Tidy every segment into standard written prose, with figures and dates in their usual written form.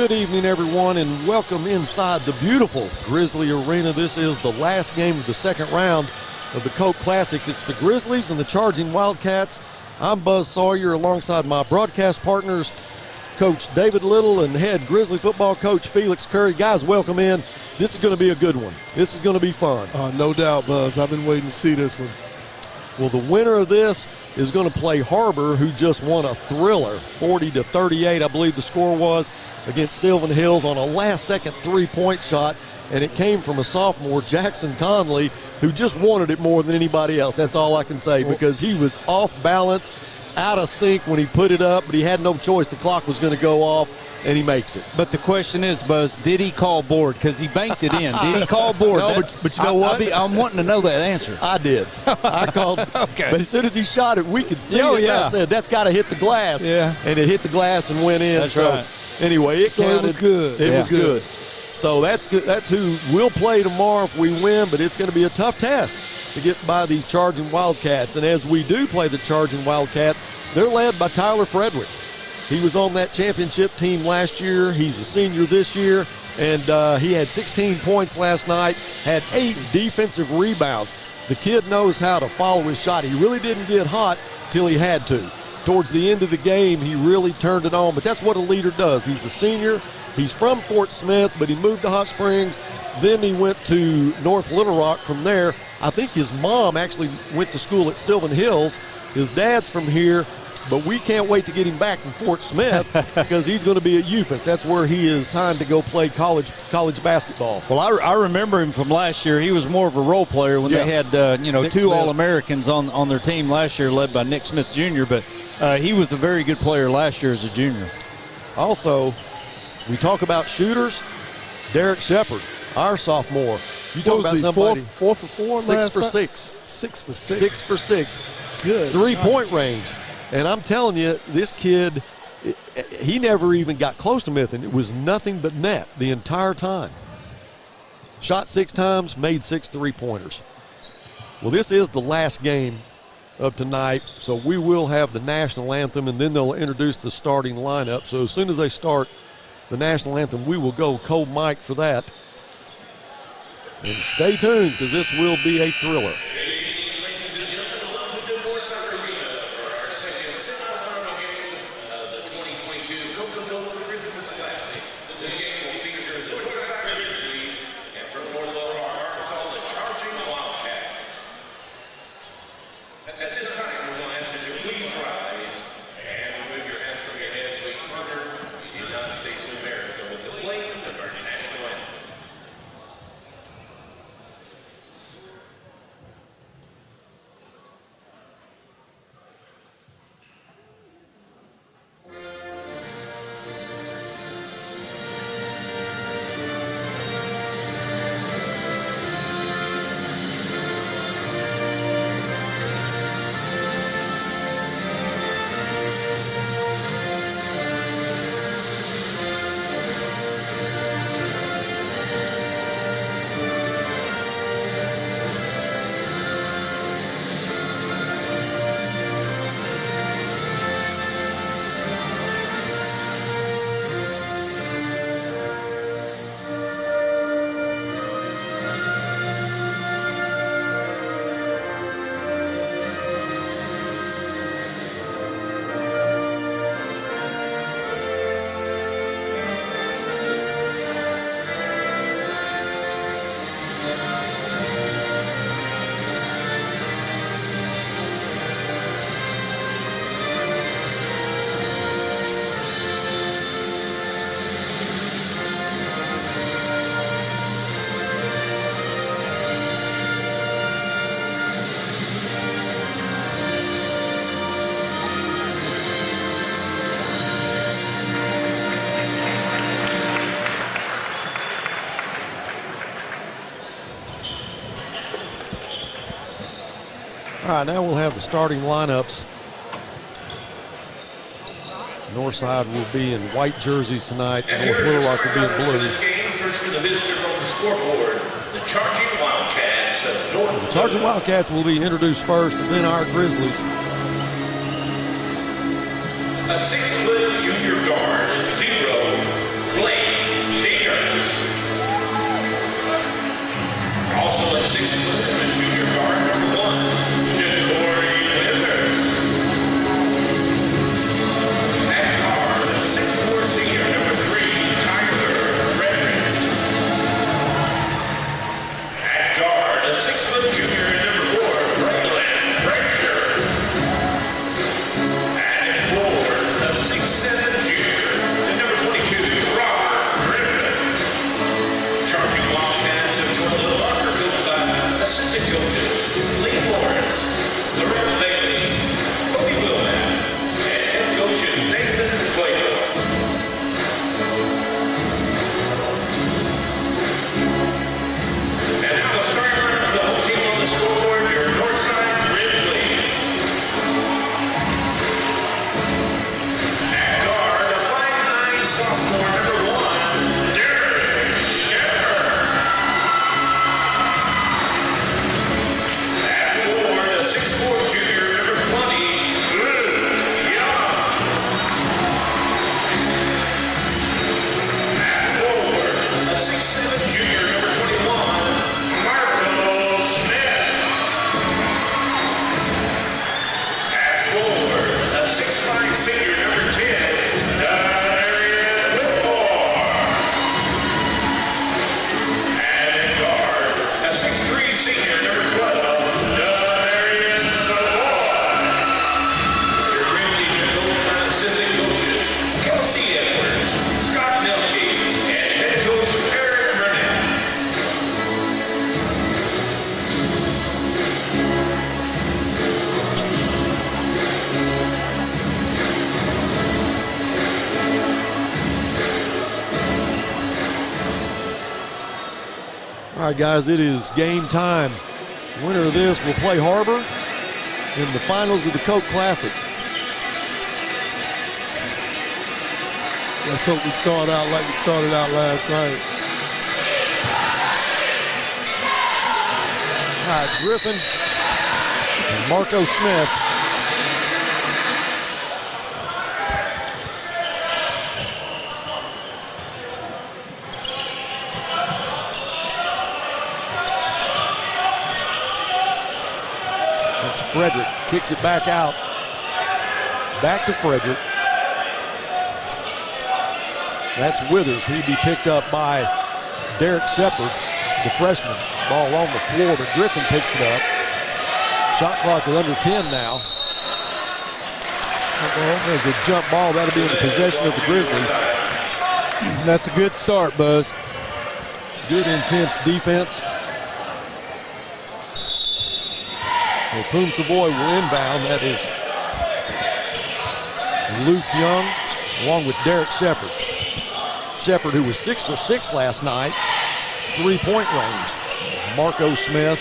Good evening, everyone, and welcome inside the beautiful Grizzly Arena. This is the last game of the second round of the Coke Classic. It's the Grizzlies and the Charging Wildcats. I'm Buzz Sawyer alongside my broadcast partners, Coach David Little and head Grizzly football coach Felix Curry. Guys, welcome in. This is going to be a good one. This is going to be fun. No doubt, Buzz. I've been waiting to see this one. Well, the winner of this is going to play Harbor, who just won a thriller, 40-38, I believe the score was, against Sylvan Hills on a last-second three-point shot, and it came from a sophomore, Jackson Conley, who just wanted it more than anybody else. That's all I can say, because he was off balance, out of sync when he put it up, but he had no choice. The clock was going to go off, and he makes it. But the question is, Buzz, did he call board? Because he banked it in. Did he call board? No, but you know what? I'm wanting to know that answer. I did. I called. Okay. But as soon as he shot it, we could see Oh, it. yeah. I said, that's got to hit the glass. Yeah. And it hit the glass and went in. That's so right. Anyway, it counted. It was good. It was good. So that's good. That's who we'll play tomorrow if we win, but it's going to be a tough test to get by these Charging Wildcats. And as we do play the Charging Wildcats, they're led by Tyler Frederick. He was on that championship team last year. He's a senior this year, and he had 16 points last night, had 8 defensive rebounds. The kid knows how to follow his shot. He really didn't get hot till he had to. Towards the end of the game, he really turned it on, but that's what a leader does. He's a senior. He's from Fort Smith, but he moved to Hot Springs. Then he went to North Little Rock from there. I think his mom actually went to school at Sylvan Hills. His dad's from here. But we can't wait to get him back in Fort Smith because he's going to be at UFAS. That's where he is signed to go play college basketball. Well, I remember him from last year. He was more of a role player when they had Nick two Smith. All-Americans on their team last year, led by Nick Smith Jr., but he was a very good player last year as a junior. Also, we talk about shooters. Derek Shepard, our sophomore. You talk about somebody. 4 for 4? 6 for 6. 6 for 6. 6 for 6. Good. 3-point range. And I'm telling you, this kid, he never even got close to Mifflin. It was nothing but net the entire time. Shot 6 times, made 6 3-pointers. Well, this is the last game of tonight, so we will have the national anthem, and then they'll introduce the starting lineup. So as soon as they start the national anthem, we will go cold mic for that. And stay tuned, because this will be a thriller. All right, now we'll have the starting lineups. Northside will be in white jerseys tonight. North Little Rock will be in blue. This game, first for the visitor on the scoreboard, the Charging Wildcats of North. The Charging Wildcats will be introduced first, and then our Grizzlies. A 6-foot junior guard, 0, Blake All right, guys, it is game time. Winner of this will play Harbor in the finals of the Coke Classic. Let's hope we start out like we started out last night. All right, Griffin and Marco Smith. That's Frederick, kicks it back out. Back to Frederick. That's Withers. He'd be picked up by Derek Shepard, the freshman. Ball on the floor, but Griffin picks it up. Shot clock is under 10 now. There's a jump ball. That'll be in the possession of the Grizzlies. That's a good start, Buzz. Good intense defense. Well, Poom Savoy will inbound. That is Luke Young along with Derek Shepard. Shepard, who was 6 for 6 last night, 3-point range. Marco Smith.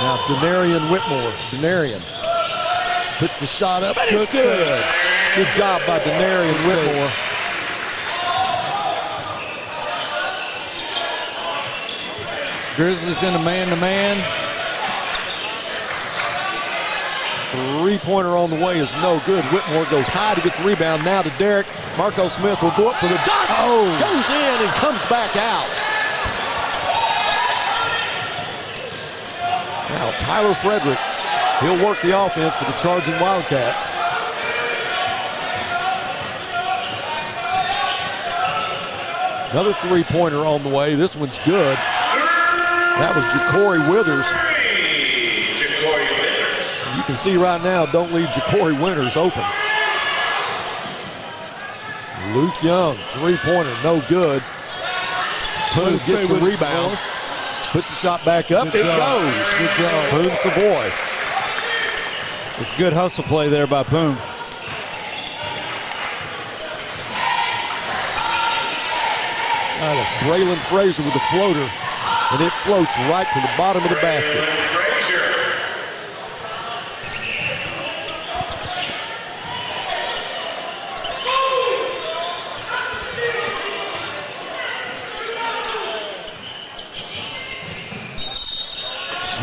Now Denarian Whitmore. Denarian puts the shot up, and it's good. Good job by Denarian Whitmore. Grizzlies in a man-to-man. Three-pointer on the way is no good. Whitmore goes high to get the rebound. Now to Derek. Marco Smith will go up for the dunk. Oh, goes in and comes back out. Now Tyler Frederick. He'll work the offense for the charging Wildcats. Another three-pointer on the way. This one's good. That was Ja'Cory Withers. You can see right now, don't leave Ja'Cory Winters open. Luke Young, three-pointer, no good. Poon gets the rebound, puts the shot back up, it goes. Good job. Poom Savoy. It's good hustle play there by Poom. That's Braylon Frazier with the floater, and it floats right to the bottom of the basket.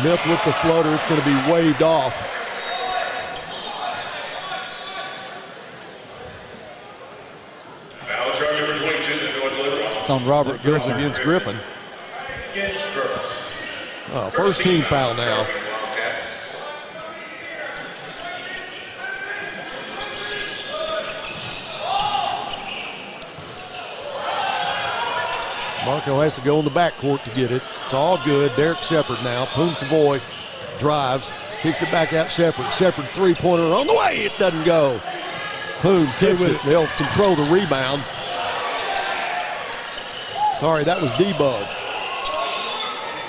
Smith with the floater. It's going to be waved off. Foul charge number 22, the North Liberal. It's on Robert Griffin. Against Griffin. First team foul now. Marco has to go in the backcourt to get it. It's all good. Derek Shepard now. Poom Savoy drives, kicks it back out. Shepard three-pointer on the way. It doesn't go. Poom tips it. They'll control the rebound. Sorry, that was D-Bug.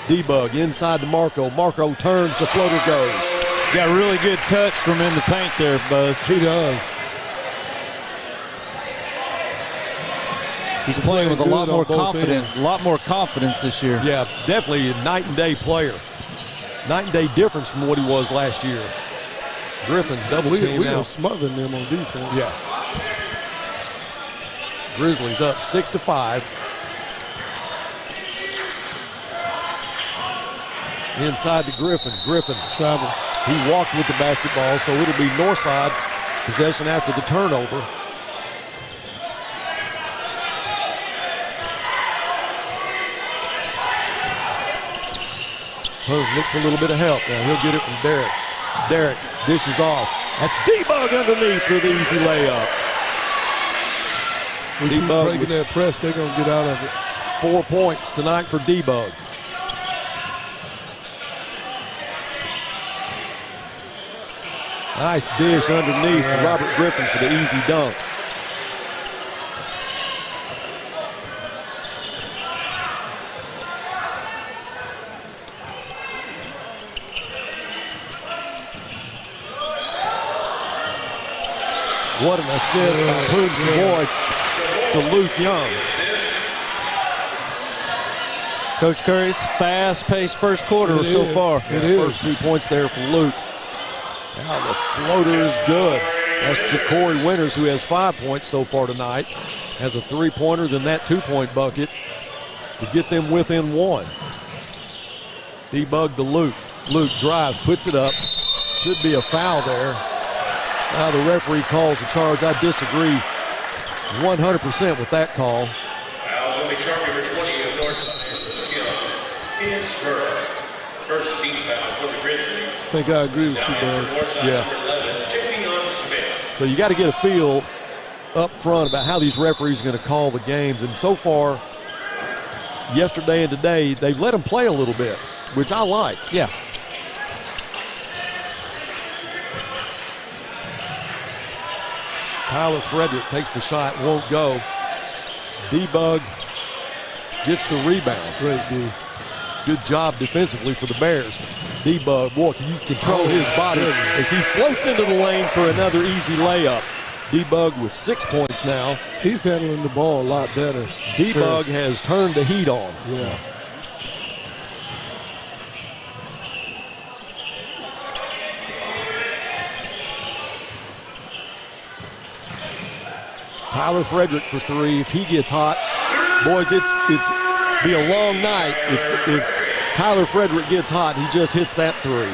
D-Bug inside to Marco. Marco turns, the floater goes. Got a really good touch from in the paint there, Buzz. He does. He's playing with a lot more confidence this year. Yeah, definitely a night and day player. Night and day difference from what he was last year. Griffin double team we now. are smothering them on defense. Yeah. Grizzlies up 6-5. Inside to Griffin. Griffin Travel. He walked with the basketball, so it'll be Northside possession after the turnover. Looks for a little bit of help. Now he'll get it from Derek. Derek dishes off. That's D-Bug underneath for the easy layup. We keep breaking that press, they're going to get out of it. 4 points tonight for D-Bug. Nice dish underneath to Robert Griffin for the easy dunk. What an assist by Poom Savoy to Luke Young. Coach Curry's fast-paced first quarter so far. It is. First 2 points there for Luke. Now the floater is good. That's Ja'Cory Winters, who has 5 points so far tonight. Has a three-pointer, then that 2-point bucket to get them within one. D-Bug to Luke. Luke drives, puts it up. Should be a foul there. Now the referee calls the charge. I disagree 100% with that call. Foul will be charged number 20 of Northside is first. First team foul for the Grizzlies. I think I agree with you, guys. Yeah. So you got to get a feel up front about how these referees are going to call the games. And so far, yesterday and today, they've let them play a little bit, which I like. Yeah. Tyler Frederick takes the shot, won't go. D-Bug gets the rebound. Great D. Good job defensively for the Bears. D-Bug, boy, can you control his body as he floats into the lane for another easy layup. D-Bug with 6 points now. He's handling the ball a lot better. D-Bug has turned the heat on. Yeah. Tyler Frederick for three. If he gets hot, boys, it's be a long night. If Tyler Frederick gets hot, he just hits that three.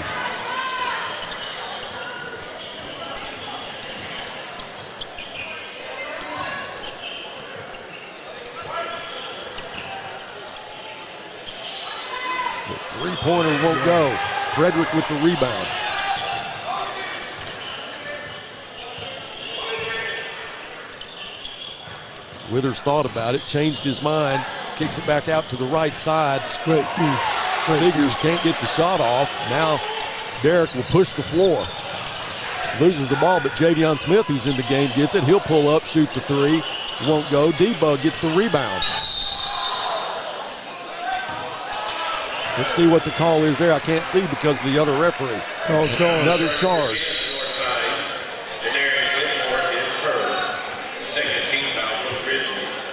The three-pointer won't go. Frederick with the rebound. Withers thought about it, changed his mind, kicks it back out to the right side. It's great. Seegers can't get the shot off. Now Derek will push the floor. Loses the ball, but Javion Smith, who's in the game, gets it. He'll pull up, shoot the three. Won't go. D-Bug gets the rebound. Let's see what the call is there. I can't see because of the other referee. Call charge. Another charge.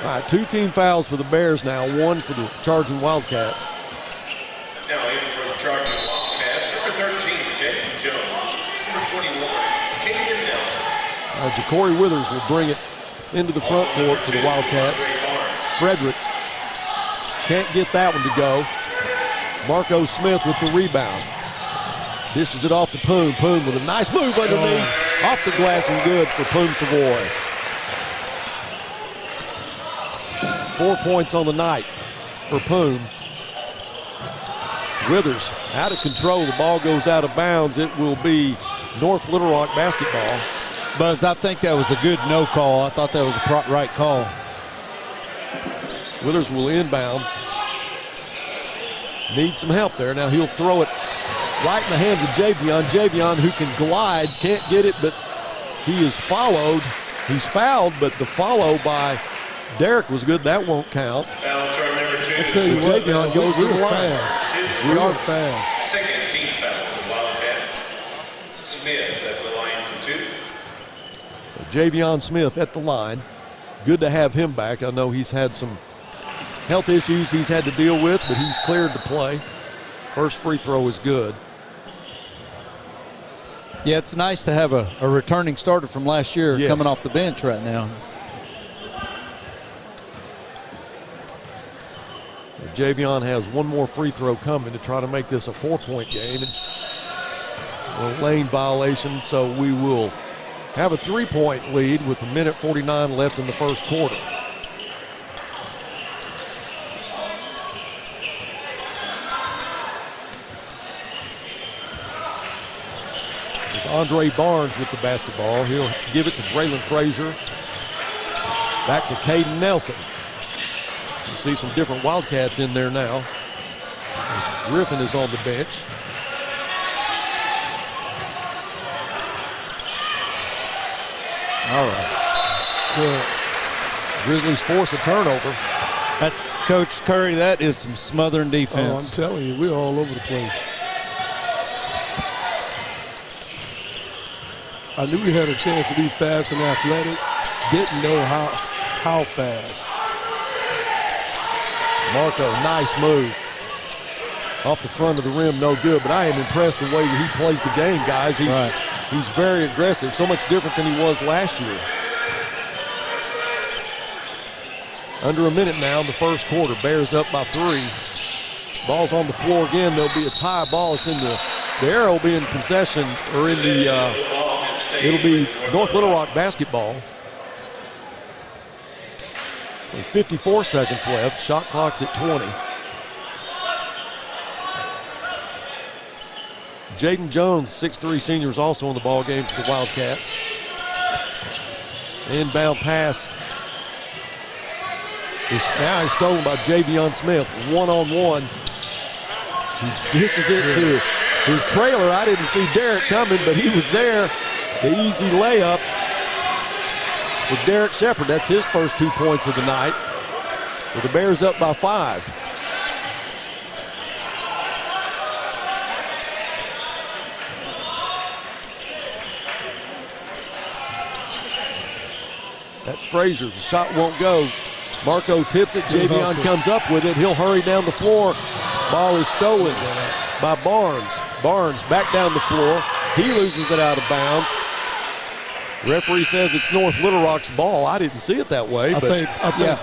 All right, 2 team fouls for the Bears now, 1 for the charging Wildcats. Now in for the charging Wildcats, number 13, James Jones. Number 21, Kaden Nelson. Ja'Cory Withers will bring it into the front court for the Wildcats. Frederick can't get that one to go. Marco Smith with the rebound. Dishes it off to Poon. Poon with a nice move underneath. Off the glass and good for Poon Savoy. 4 points on the night for Poon. Withers out of control. The ball goes out of bounds. It will be North Little Rock basketball. Buzz, I think that was a good no call. I thought that was a right call. Withers will inbound. Needs some help there. Now he'll throw it right in the hands of Javion. Javion, who can glide, can't get it, but he is fouled. He's fouled, but the follow by Derek was good. That won't count. Foul charge number 2. I tell you what, Javion goes to the line. fast. We are fast. Second team foul for the Wildcats. Smith at the line for 2. So Javion Smith at the line. Good to have him back. I know he's had some health issues he's had to deal with, but he's cleared to play. First free throw is good. Yeah, it's nice to have a returning starter from last year coming off the bench right now. Javion has one more free throw coming to try to make this a 4-point game. And a lane violation, so we will have a 3-point lead with 1:49 left in the first quarter. There's Andre Barnes with the basketball. He'll give it to Braylon Frazier. Back to Caden Nelson. You see some different Wildcats in there now. As Griffin is on the bench. All right. Good. Grizzlies force a turnover. That's Coach Curry. That is some smothering Oh, I'm defense. telling you, we're all over the place. I knew we had a chance to be fast and athletic. Didn't know how fast. Marco, nice move. off the front of the rim, no good. But I am impressed the way that he plays the game, guys. He's very aggressive, so much different than he was last year. Under a minute now in the first quarter. Bears up by 3. Ball's on the floor again. There'll be a tie ball. It's in the arrow will be in possession, or in the, it'll be North Little Rock basketball. So 54 seconds left. Shot clock's at 20. Jaden Jones, 6'3" senior, is also in the ball game for the Wildcats. Inbound pass. Now he's stolen by Javion Smith. One-on-one. He dishes it to his trailer. I didn't see Derek coming, but he was there. The easy layup for Derek Shepard. That's his first 2 points of the night. With the Bears up by 5. That's Frazier. The shot won't go. Marco tips it. Javion comes up with it. He'll hurry down the floor. Ball is stolen by Barnes. Barnes back down the floor. He loses it out of bounds. Referee says it's North Little Rock's ball. I didn't see it that way. I think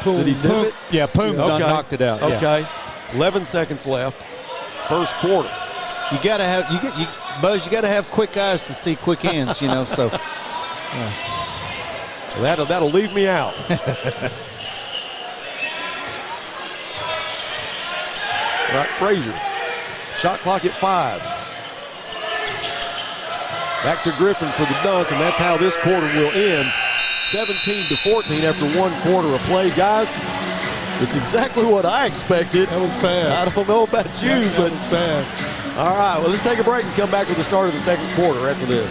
Poom. Did he tip it? Yeah, Poom knocked it out. Okay. Yeah. 11 seconds left. First quarter. You gotta have Buzz. You gotta have quick eyes to see quick hands. So. That'll leave me out. Right, Frazier. Shot clock at 5. Back to Griffin for the dunk, and that's how this quarter will end. 17-14 after 1 quarter of play. Guys, it's exactly what I expected. That was fast. I don't know about you, but that was fast. All right, well, let's take a break and come back with the start of the second quarter after this.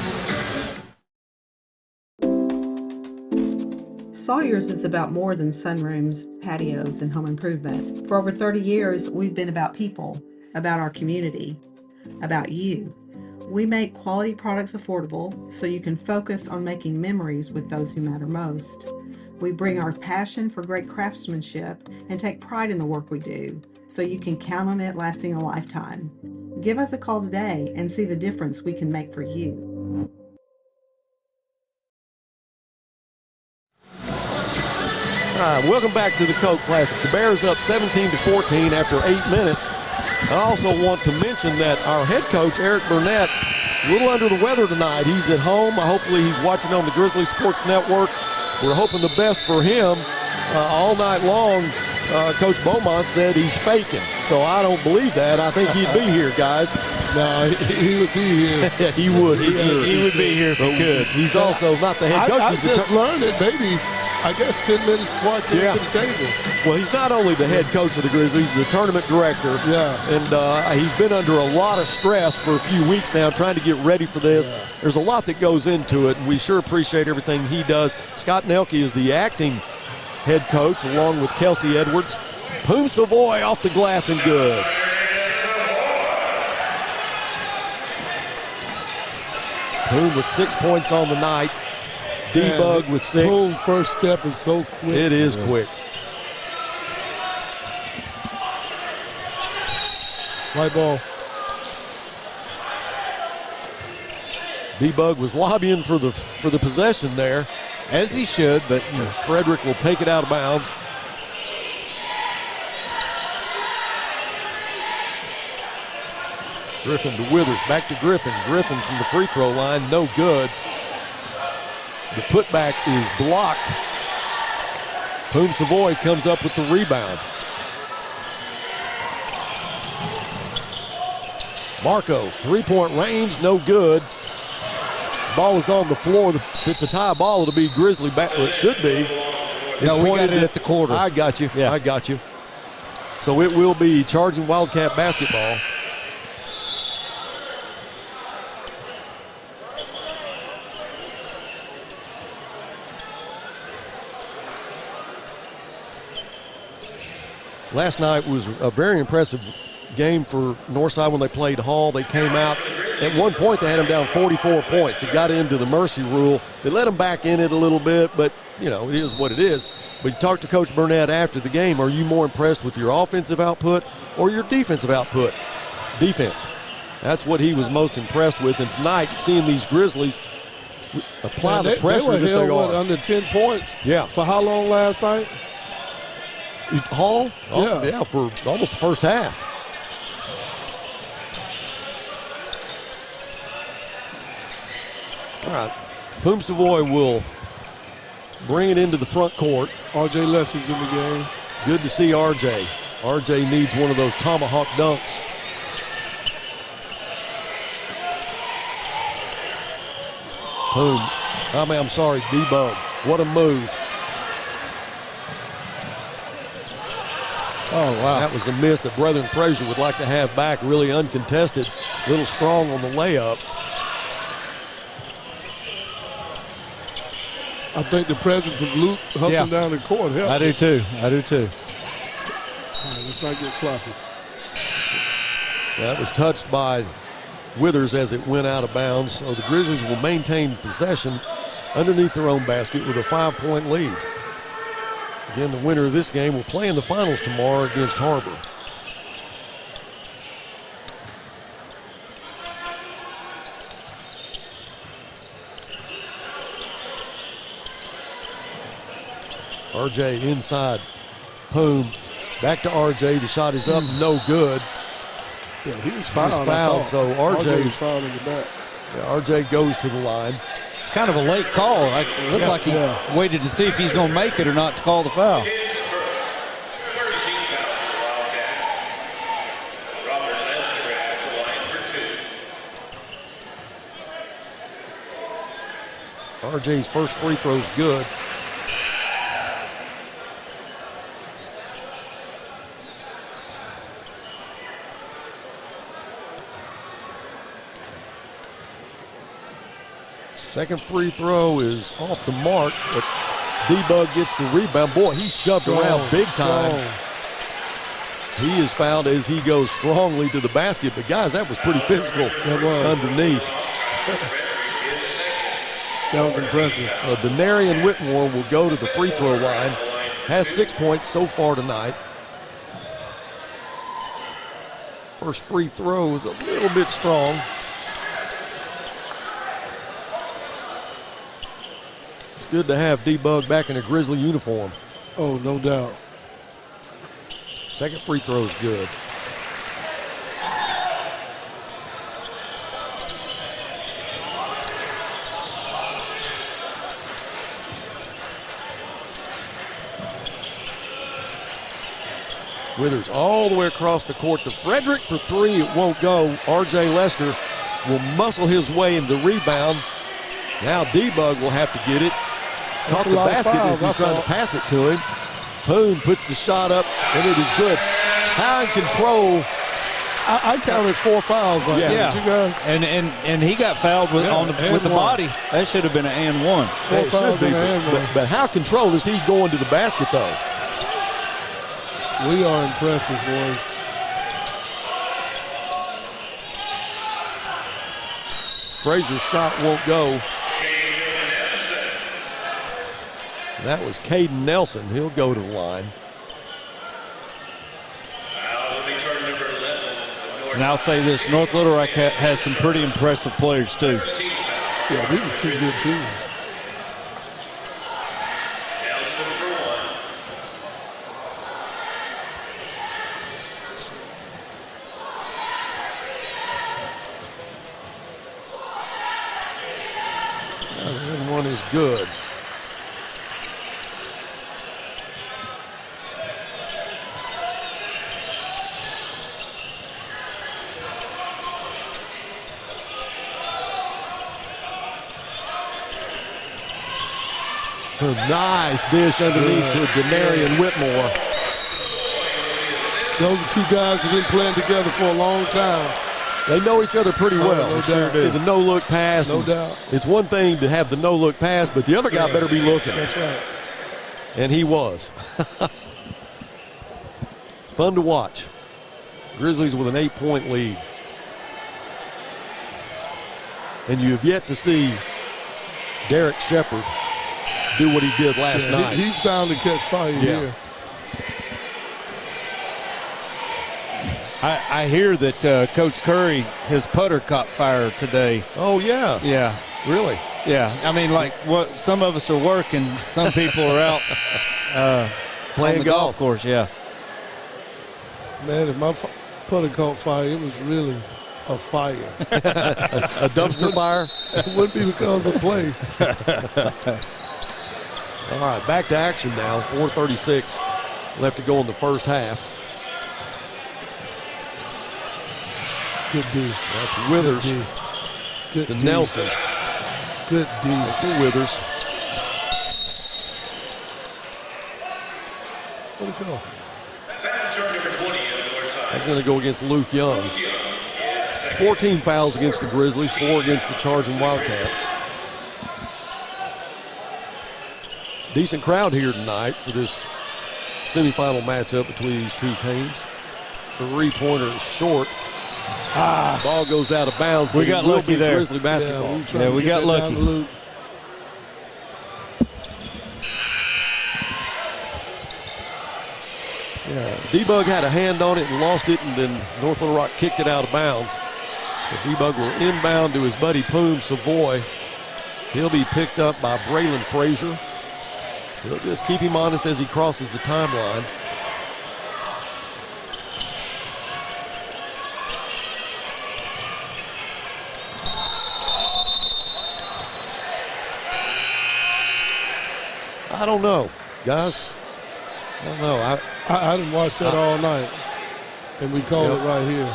Sawyer's is about more than sunrooms, patios, and home improvement. For over 30 years, we've been about people, about our community, about you. We make quality products affordable so you can focus on making memories with those who matter most. We bring our passion for great craftsmanship and take pride in the work we do so you can count on it lasting a lifetime. Give us a call today and see the difference we can make for you. Welcome back to the Coke Classic. The Bears up 17-14 after 8 minutes. I also want to mention that our head coach, Eric Burnett, a little under the weather tonight. He's at home. Hopefully he's watching on the Grizzly Sports Network. We're hoping the best for him. All night long, Coach Beaumont said he's faking. So I don't believe that. I think he'd be here, guys. No, he would be here. He would. He would be here if he could. He's also not the head coach. I just learned it, maybe, I guess 10 minutes before I came to the table. Well, he's not only the head coach of the Grizzlies, he's the tournament director. Yeah. And he's been under a lot of stress for a few weeks now trying to get ready for this. Yeah. There's a lot that goes into it, and we sure appreciate everything he does. Scott Nelke is the acting head coach, along with Kelsey Edwards. Poom Savoy off the glass and good. Poom with 6 points on the night. D-Bug with 6. Poom's first step is so quick. It is quick. Right ball. D-Bug was lobbying for the possession there. As he should, but Frederick will take it out of bounds. Griffin to Withers, back to Griffin. Griffin from the free throw line, no good. The putback is blocked. Poom Savoy comes up with the rebound. Marco, three-point range, no good. Ball is on the floor. If it's a tie ball, it'll be Grizzly back. Well, it should be. No, we got it at the quarter. I got you. Yeah. I got you. So it will be charging Wildcat basketball. Last night was a very impressive game for Northside when they played Hall. They came out. At one point, they had them down 44 points. It got into the mercy rule. They let them back in it a little bit, but, it is what it is. But you talked to Coach Burnett after the game. Are you more impressed with your offensive output or your defensive output? defense. That's what he was most impressed with. And tonight, seeing these Grizzlies apply the pressure that they are. Under 10 points. Yeah. For how long last night? Hall? Yeah. Yeah, for almost the first half. All right. Poom Savoy will bring it into the front court. R.J. Leslie's in the game. Good to see R.J. R.J. needs one of those tomahawk dunks. Poom. I'm sorry, D-Bug. What a move. Oh, wow. That was a miss that Brethren Frazier would like to have back, really uncontested. A little strong on the layup. I think the presence of Luke hustling down the court helped. I do too. All right, let's not get sloppy. That was touched by Withers as it went out of bounds. So the Grizzlies will maintain possession underneath their own basket with a 5-point lead. Again, the winner of this game will play in the finals tomorrow against Harbor. RJ inside. Poom. Back to RJ. The shot is up. No good. Yeah, he was fouled. He was fouled, so RJ was fouled in the back. Yeah, RJ goes to the line. It's kind of a late call. It looks like he's waited to see if he's going to make it or not to call the foul. 13 fouls for the Wildcats. Robert Lester at the line for 2. RJ's first free throw's good. Second free throw is off the mark, but D-Bug gets the rebound. Boy, he's shoved around big time. He is fouled as he goes strongly to the basket. But, guys, that was pretty physical underneath. That was impressive. Denarian Whitmore will go to the free throw line. Has 6 points so far tonight. First free throw is a little bit strong. It's good to have D-Bug back in a Grizzly uniform. Oh, no doubt. Second free throw is good. Withers all the way across the court to Frederick for three. It won't go. R.J. Lester will muscle his way in the rebound. Now D-Bug will have to get it. Caught the basket as he's trying to pass it to him. Poon puts the shot up, and it is good. High control. I counted 4 fouls right there. Yeah. You guys? And he got fouled with with the body. That should have been an and one. 4 fouls and an and one. But how controlled is he going to the basket, though? We are impressive, boys. Frazier's shot won't go. That was Caden Nelson. He'll go to the line. And I'll say this, North Little Rock has some pretty impressive players, too. Yeah, these are 2 good teams. Nelson for 1. And one is good. A nice dish underneath to Denarian Whitmore. Those are 2 guys that have been playing together for a long time. They know each other pretty well. No doubt. See the no-look pass. No doubt. It's one thing to have the no-look pass, but the other guy better be looking. That's right. And he was. It's fun to watch. Grizzlies with an 8-point lead. And you have yet to see Derek Shepard do what he did last night. He's bound to catch fire here. I hear that Coach Curry, his putter caught fire today. Oh, yeah. Yeah. Really? Yeah. I mean, like what some of us are working, some people are out Playing on the golf course. Yeah. Man, if my putter caught fire, it was really a fire. A dumpster fire? It wouldn't be because of play. All right, back to action now. 4:36 left to go in the first half. Good D. That's Withers Good to D. Nelson. Good D. To Withers. Where'd it go? Foul charge number 20 on the Northside. That's going to go against Luke Young. 14 fouls against the Grizzlies, 4 against the Charging Wildcats. Decent crowd here tonight for this semifinal matchup between these two teams. Three-pointer is short. Ball goes out of bounds. We got lucky there. Grizzly basketball. Yeah, we got lucky. Yeah, D-Bug had a hand on it and lost it, and then North Little Rock kicked it out of bounds. So D-Bug will inbound to his buddy Poon Savoy. He'll be picked up by Braylon Frazier. He'll just keep him honest as he crosses the timeline. I don't know, guys. I don't know. I didn't watch that all night, and we called it right here.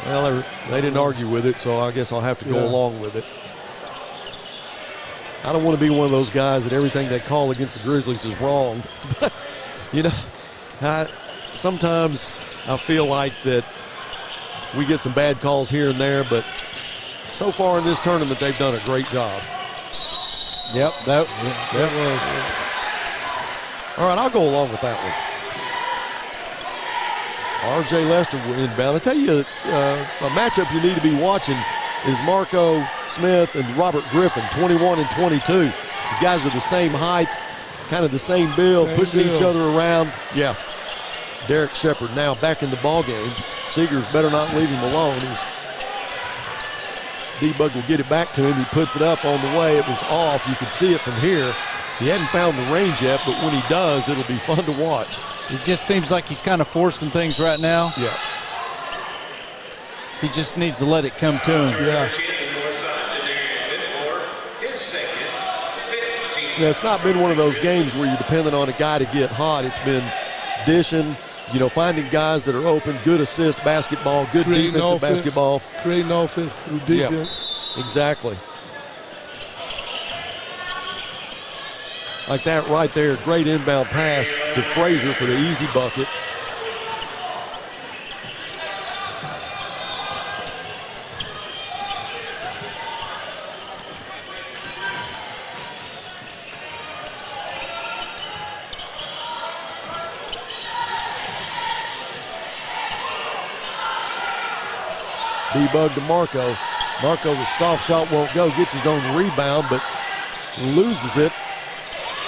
Well, they didn't argue with it, so I guess I'll have to go along with it. I don't want to be one of those guys that everything they call against the Grizzlies is wrong. But, you know, sometimes I feel like that we get some bad calls here and there, but so far in this tournament, they've done a great job. Yep, that was. All right, I'll go along with that one. R.J. Lester will inbound. I tell you, a matchup you need to be watching is Marco Smith and Robert Griffin, 21 and 22. These guys are the same height, kind of the same build, pushing each other around. Yeah. Derek Shepard now back in the ball game. Seegers better not leave him alone. D-Bug will get it back to him. He puts it up on the way. It was off. You can see it from here. He hadn't found the range yet, but when he does, it'll be fun to watch. It just seems like he's kind of forcing things right now. Yeah. He just needs to let it come to him. Yeah. Yeah, it's not been one of those games where you're dependent on a guy to get hot. It's been dishing, you know, finding guys that are open, good assist basketball, good defensive basketball. Creating offense through defense. Yeah, exactly. Like that right there, great inbound pass to Frazier for the easy bucket. D-Bug to Marco. Marco, the soft shot won't go, gets his own rebound, but loses it.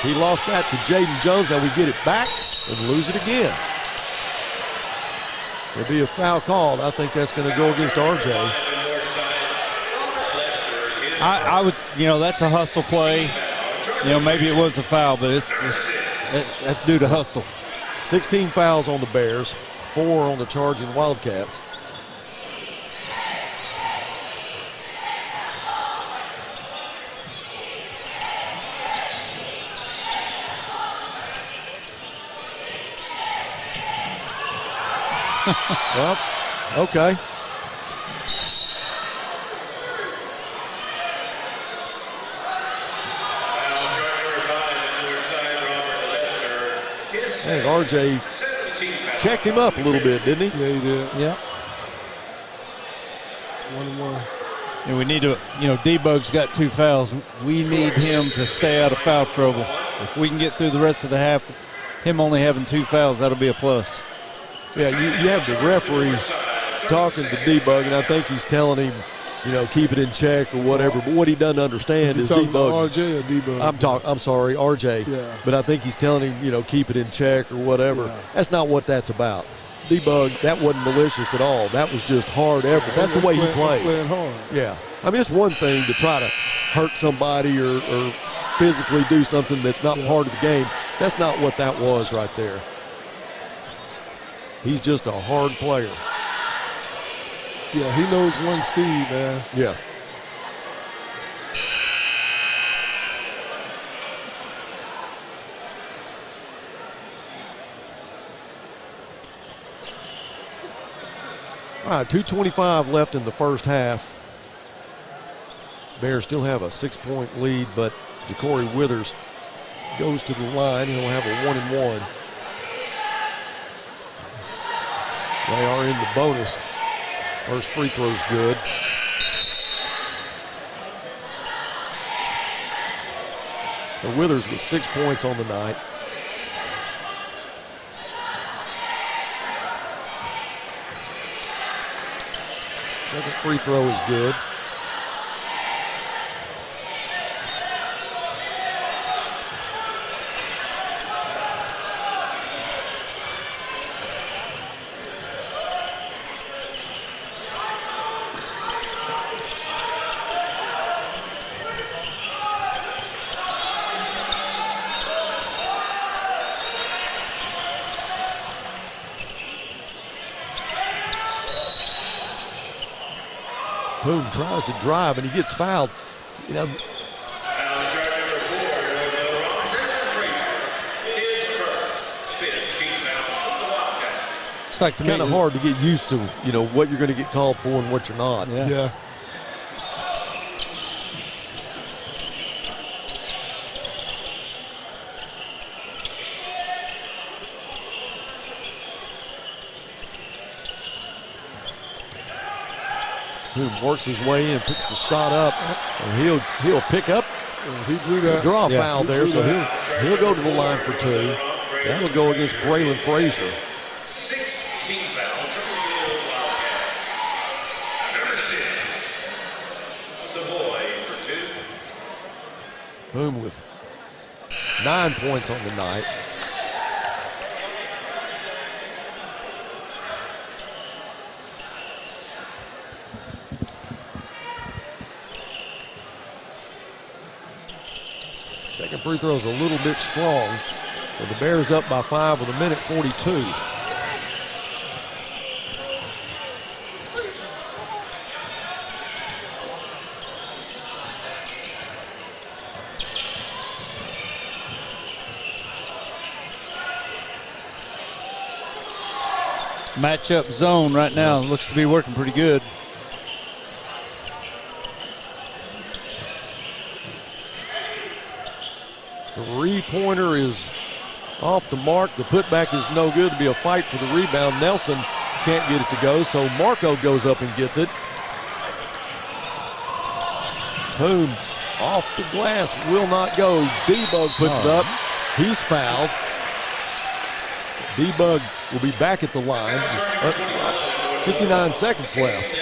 He lost that to Jaden Jones. Now we get it back and lose it again. There'll be a foul called. I think that's going to go against RJ. I would, you know, that's a hustle play. You know, maybe it was a foul, but that's due to hustle. 16 fouls on the Bears, 4 on the Charging Wildcats. Well, okay. I think RJ checked him up a little bit, didn't he? Yeah, he did. Yeah. 1-1. And we need to, you know, D-Bug's got 2 fouls. We need him to stay out of foul trouble. If we can get through the rest of the half, him only having 2 fouls, that'll be a plus. Yeah, you have the referee talking to D-Bug, and I think he's telling him, you know, keep it in check or whatever. But what he doesn't understand is D-Bug. RJ or D-Bug? I'm sorry, RJ. Yeah. But I think he's telling him, you know, keep it in check or whatever. Yeah. That's not what that's about. D-Bug, that wasn't malicious at all. That was just hard effort. That's the way he plays. Playing hard. Yeah. I mean, it's one thing to try to hurt somebody or physically do something that's not part of the game. That's not what that was right there. He's just a hard player. Yeah, he knows one speed, man. Yeah. All right, 2:25 left in the first half. Bears still have a 6-point lead, but Ja'Cory Withers goes to the line. He'll have a 1-and-1. They are in the bonus. First free throw's good. So Withers with 6 points on the night. Second free throw is good. Boom tries to drive and he gets fouled. You know, it's like it's kind of hard to get used to, you know, what you're going to get called for and what you're not. Yeah. Boom works his way in, picks the shot up, and he'll pick up. He drew that. Draw a foul there, so he'll go to the line for 2. That'll go against Braylon Frazier. 16 foul, Wildcats. Number 6, Savoy for 2. Boom with 9 points on the night. Second free throw is a little bit strong. So the Bears up by 5 with 1:42. Matchup zone right now looks to be working pretty good. Three-pointer is off the mark. The putback is no good. To be a fight for the rebound. Nelson can't get it to go, so Marco goes up and gets it. Boom, off the glass, will not go. D-Bug puts it up. He's fouled. D-Bug will be back at the line. 59 seconds left.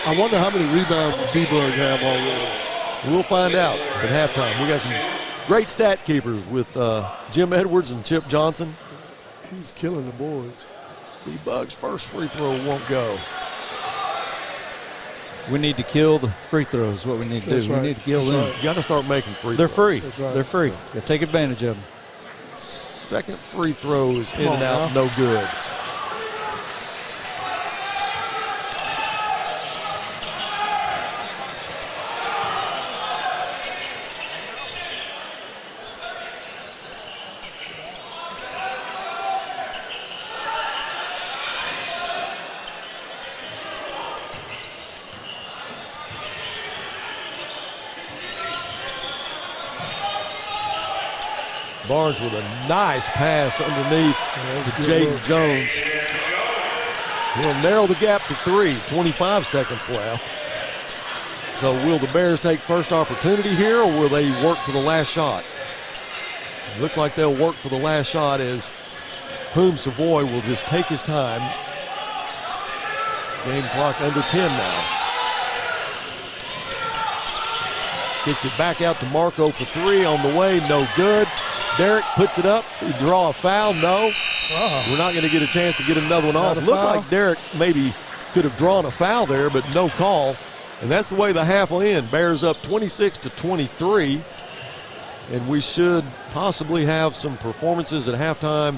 I wonder how many rebounds does D-Bug have already. We'll find out at halftime. We got some great stat keepers with Jim Edwards and Chip Johnson. He's killing the boys. D-Bug's first free throw won't go. We need to kill the free throws. What we need to do. That's right. We need to kill That's them. right. You got to start making free They're throws. free. That's right. They're free. You take advantage of them. Second free throw is in Come and on out, now. no good. Barnes with a nice pass underneath to Jaden Jones. He'll narrow the gap to 3. 25 seconds left. So will the Bears take first opportunity here, or will they work for the last shot? Looks like they'll work for the last shot as Poom Savoy will just take his time. Game clock under 10 now. Kicks it back out to Marco for 3 on the way, no good. Derek puts it up. You draw a foul. No. We're not going to get a chance to get another one off. It looked like Derek maybe could have drawn a foul there, but no call. And that's the way the half will end. Bears up 26-23. And we should possibly have some performances at halftime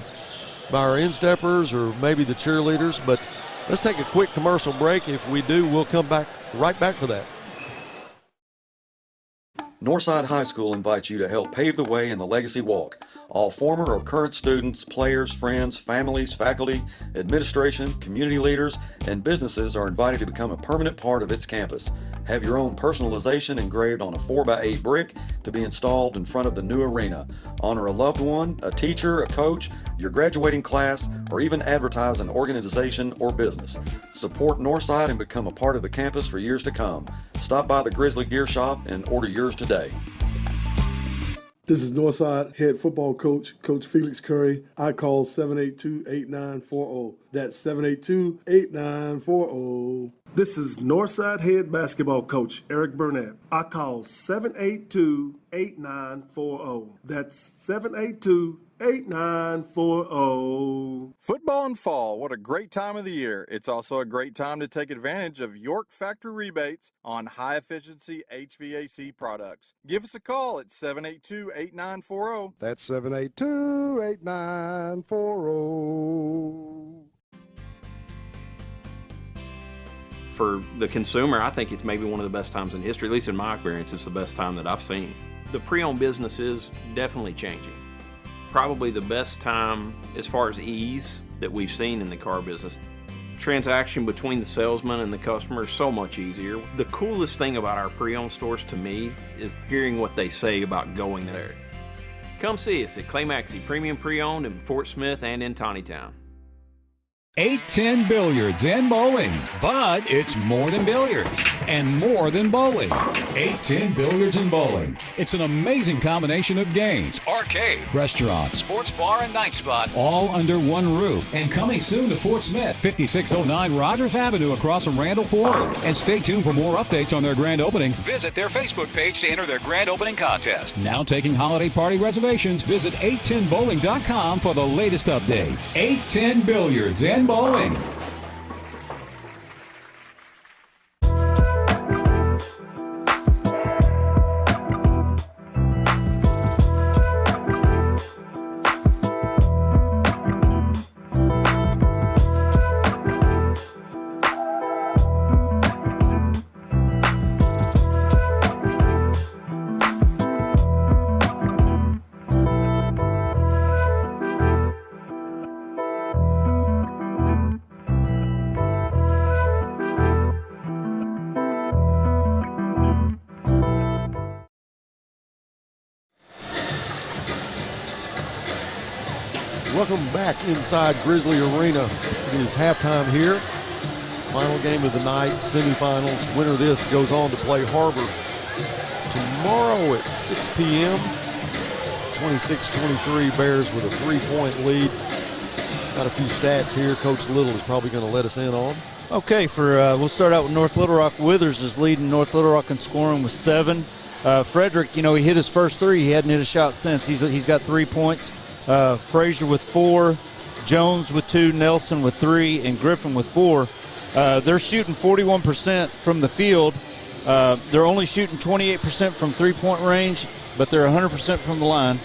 by our insteppers or maybe the cheerleaders. But let's take a quick commercial break. If we do, we'll come back right back for that. Northside High School invites you to help pave the way in the Legacy Walk. All former or current students, players, friends, families, faculty, administration, community leaders, and businesses are invited to become a permanent part of its campus. Have your own personalization engraved on a 4x8 brick to be installed in front of the new arena. Honor a loved one, a teacher, a coach, your graduating class, or even advertise an organization or business. Support Northside and become a part of the campus for years to come. Stop by the Grizzly Gear Shop and order yours today. This is Northside head football coach, Coach Felix Curry. I call 782-8940. That's 782-8940. This is Northside head basketball coach, Eric Burnett. I call 782-8940. That's 782-8940. Football in fall, what a great time of the year. It's also a great time to take advantage of York factory rebates on high-efficiency HVAC products. Give us a call at 782-8940. That's 782-8940. For the consumer, I think it's maybe one of the best times in history, at least in my experience, it's the best time that I've seen. The pre-owned business is definitely changing. Probably the best time as far as ease that we've seen in the car business. Transaction between the salesman and the customer is so much easier. The coolest thing about our pre-owned stores to me is hearing what they say about going there. Come see us at Clay Maxey Premium Pre-Owned in Fort Smith and in Tawnytown. 810 Billiards and Bowling, but it's more than billiards and more than bowling. 810 Billiards and Bowling. It's an amazing combination of games, arcade, restaurant, sports bar, and night spot, all under one roof. And coming soon to Fort Smith, 5609 Rogers Avenue across from Randall Ford. And stay tuned for more updates on their grand opening. Visit their Facebook page to enter their grand opening contest. Now taking holiday party reservations, visit 810bowling.com for the latest updates. 810 Billiards and Bowling. Welcome back inside Grizzly Arena. It is halftime here. Final game of the night, semifinals. Winner of this goes on to play Harbor tomorrow at 6 p.m. 26-23 Bears with a 3-point lead. Got a few stats here. Coach Little is probably going to let us in on. Okay, we'll start out with North Little Rock. Withers is leading North Little Rock in scoring with 7. Frederick, he hit his first 3. He hadn't hit a shot since. He's got 3 points. Frazier with 4, Jones with 2, Nelson with 3, and Griffin with 4. They're shooting 41% from the field. They're only shooting 28% from three-point range, but they're 100% from the line.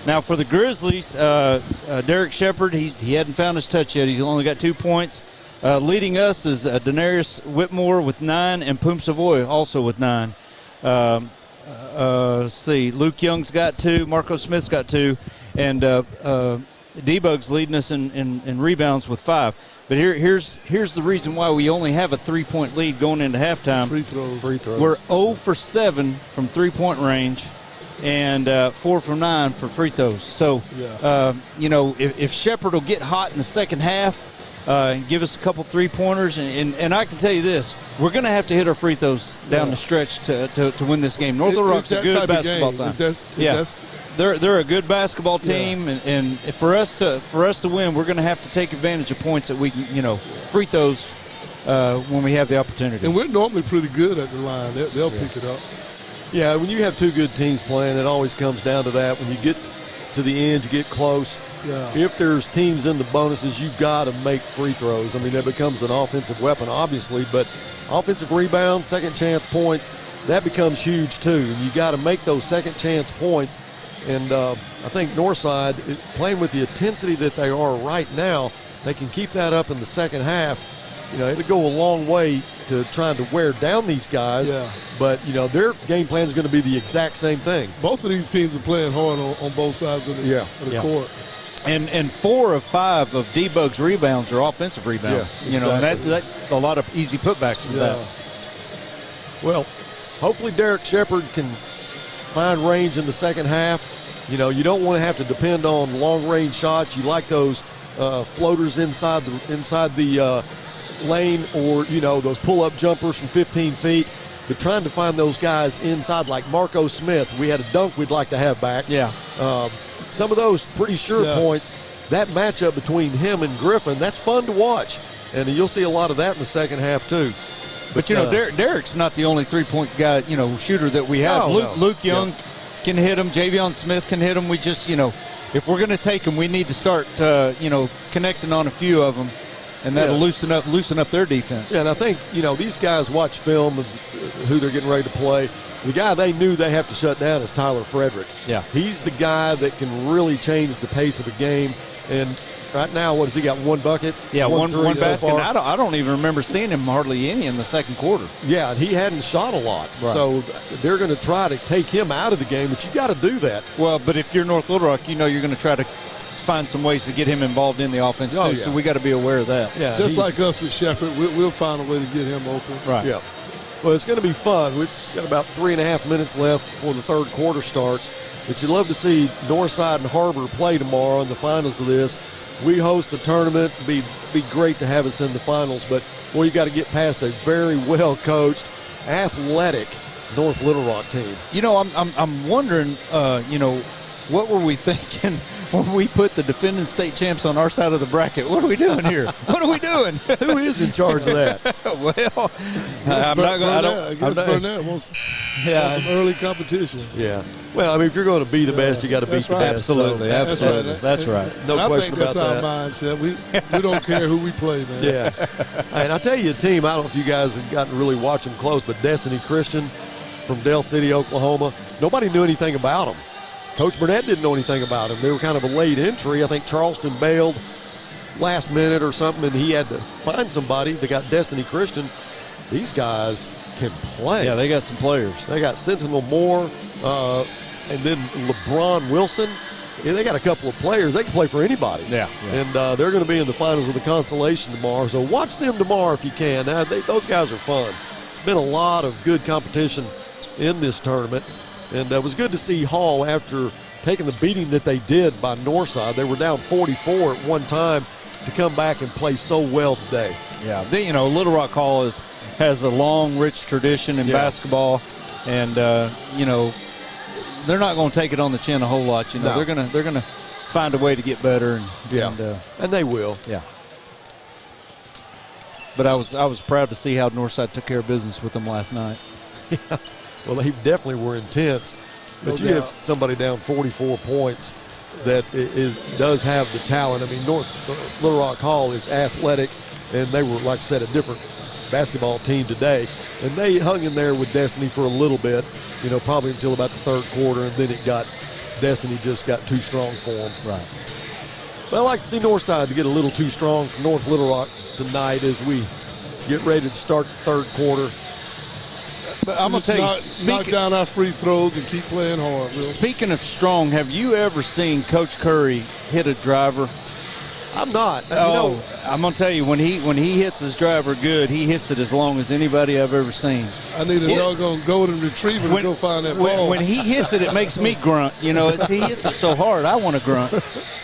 Now for the Grizzlies, Derek Shepard, he hadn't found his touch yet. He's only got 2 points. Leading us is Denarius Whitmore with 9 and Poom Savoy also with 9. Let's see, Luke Young's got 2, Marco Smith's got 2, and D-Bug's leading us in rebounds with 5. But here's the reason why we only have a 3-point lead going into halftime. Free throws. We're 0 for 7 from three-point range and 4 for 9 for free throws. So, if Shepard will get hot in the second half, give us a couple three-pointers, and I can tell you this, we're going to have to hit our free throws down the stretch to win this game. North Little Rock's a good basketball team. They're a good basketball team, and for us to win, we're going to have to take advantage of points that we can, free throws when we have the opportunity. And we're normally pretty good at the line. They'll pick it up. Yeah, when you have two good teams playing, it always comes down to that. When you get to the end, you get close. Yeah. If there's teams in the bonuses, you've got to make free throws. I mean, that becomes an offensive weapon, obviously, but offensive rebounds, second chance points, that becomes huge too. And you got to make those second chance points. And I think Northside, playing with the intensity that they are right now, they can keep that up in the second half. You know, it'll go a long way to trying to wear down these guys. Yeah. But, you know, their game plan is going to be the exact same thing. Both of these teams are playing hard on both sides of the court. And 4 of 5 of D-Bug's rebounds are offensive rebounds. Yeah, you know, and exactly. that's a lot of easy putbacks for that. Well, hopefully Derek Shepard can find range in the second half. You know, you don't want to have to depend on long-range shots. You like those floaters inside the lane, or, you know, those pull-up jumpers from 15 feet. But trying to find those guys inside, like Marco Smith. We had a dunk we'd like to have back. Yeah. Some of those pretty sure points. That matchup between him and Griffin, that's fun to watch. And you'll see a lot of that in the second half, too. But you know, Derek's not the only three-point guy, you know, shooter that we have. Luke Young can hit him. Javion Smith can hit him. We just, you know, if we're going to take them, we need to start, you know, connecting on a few of them, and that'll loosen up their defense. Yeah, and I think, you know, these guys watch film of who they're getting ready to play. The guy they knew they have to shut down is Tyler Frederick. Yeah. He's the guy that can really change the pace of a game. And right now, what has he got, one bucket? Yeah, one basket. So I don't even remember seeing him hardly any in the second quarter. Yeah, he hadn't shot a lot. Right. So they're going to try to take him out of the game, but you got to do that. Well, but if you're North Little Rock, you know you're going to try to find some ways to get him involved in the offense, too. So we got to be aware of that. Yeah, just like us with Shepard, we'll find a way to get him open. Right. Yeah. Well, it's going to be fun. We've got about 3.5 minutes left before the third quarter starts. But you'd love to see Northside and Harbor play tomorrow in the finals of this. We host the tournament. It'd be great to have us in the finals. But, boy, you got to get past a very well-coached, athletic North Little Rock team. You know, I'm wondering, you know, what were we thinking when we put the defending state champs on our side of the bracket? What are we doing here? What are we doing? Who is in charge of that? Well, I'm not going to. I guess Burnett wants some early competition. Yeah. Well, I mean, if you're going to be the best, you got to beat the best. Absolutely. So. Absolutely. That's right. No question about that. I think that's our mindset. We don't care who we play, man. Yeah. And I'll tell you a team, I don't know if you guys have gotten to really watch them close, but Destiny Christian from Dell City, Oklahoma, nobody knew anything about them. Coach Burnett didn't know anything about them. They were kind of a late entry. I think Charleston bailed last minute or something, and he had to find somebody. They got Destiny Christian. These guys can play. Yeah, they got some players. They got Sentinel Moore, and then LeBron Wilson. Yeah, they got a couple of players. They can play for anybody. Yeah. And they're going to be in the finals of the Consolation tomorrow. So watch them tomorrow if you can. Those guys are fun. It's been a lot of good competition in this tournament. And it was good to see Hall, after taking the beating that they did by Northside. They were down 44 at one time, to come back and play so well today. Yeah. You know, Little Rock Hall has a long, rich tradition in basketball. And, you know, they're not going to take it on the chin a whole lot. You know, they're going to find a way to get better. And they will. Yeah. But I was proud to see how Northside took care of business with them last night. Yeah. Well, they definitely were intense. But you have somebody down 44 points that does have the talent. I mean, Little Rock Hall is athletic, and they were, like I said, a different basketball team today. And they hung in there with Destiny for a little bit, you know, probably until about the third quarter, and then Destiny just got too strong for them. Right. But I'd like to see Northside to get a little too strong for North Little Rock tonight as we get ready to start the third quarter. But I'm going to tell you, knock down our free throws and keep playing hard. Will. Speaking of strong, have you ever seen Coach Curry hit a driver? I'm not. Oh, I'm going to tell you, when he hits his driver good, he hits it as long as anybody I've ever seen. I need a doggone golden retriever to go find that ball. When he hits it, it makes me grunt. You know, he hits it so hard, I want to grunt.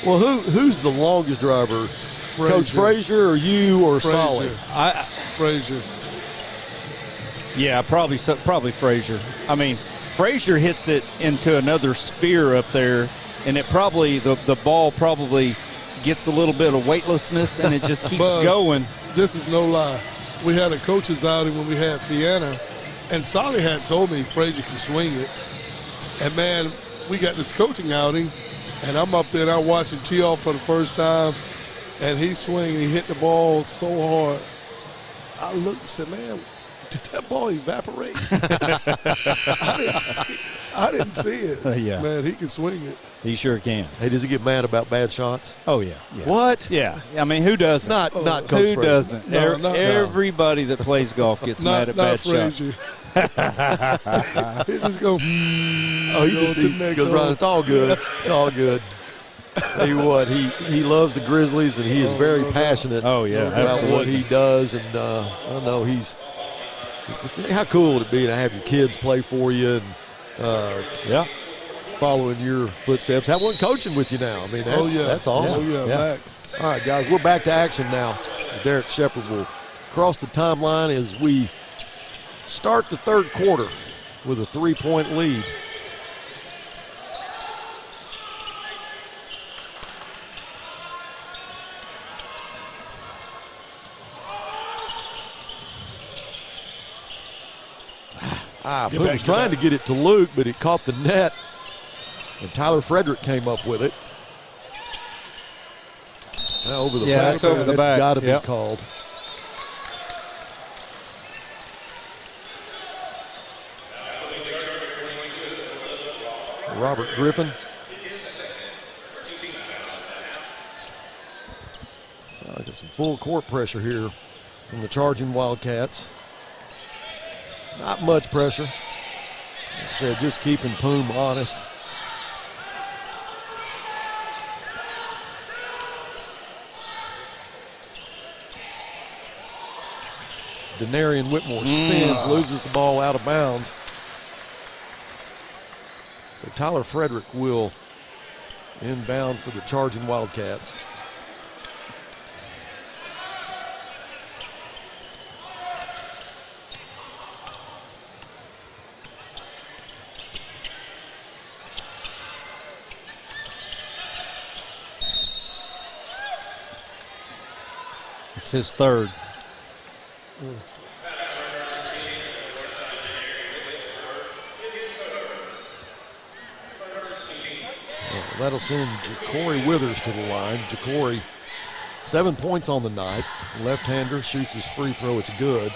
Well, who's the longest driver? Coach Frazier or you or Solly? Frazier. Yeah, probably Frazier. I mean, Frazier hits it into another sphere up there, and it probably the ball probably gets a little bit of weightlessness, and it just keeps going. This is no lie. We had a coach's outing when we had Fianna, and Solly had told me Frazier can swing it. And, man, we got this coaching outing, And I'm up there and I watch him tee off for the first time, and he swing, he hit the ball so hard. I looked and said, man, did that ball evaporate? I didn't see it. Yeah. Man, he can swing it. He sure can. Hey, does he get mad about bad shots? Oh, yeah. What? Yeah. I mean, who doesn't? Not Coach Who Frazier. doesn't? No, Everybody that plays golf gets mad at bad shots. Frazier. He just go. Oh, he goes, Ron, it's all good. It's all good. Tell you what, he loves the Grizzlies, and he is very passionate about absolutely. what he does. And I know he's how cool would it be to have your kids play for you and following your footsteps. Have one coaching with you now. I mean, that's awesome. Max. All right, guys, we're back to action now. Derek Shepard will cross the timeline as we start the third quarter with a 3-point lead. Boone was trying to get it to Luke, but it caught the net, and Tyler Frederick came up with it. Now over the back. It's over the back. That's got to be called. Robert Griffin. Got some full court pressure here from the charging Wildcats. Not much pressure. Like I said, just keeping Poom honest. Denarian Whitmore spins, loses the ball out of bounds. So Tyler Frederick will inbound for the charging Wildcats. It's his third. That'll send Ja'Cory Withers to the line. Ja'Cory, 7 points on the night. Left-hander, shoots his free throw. It's good.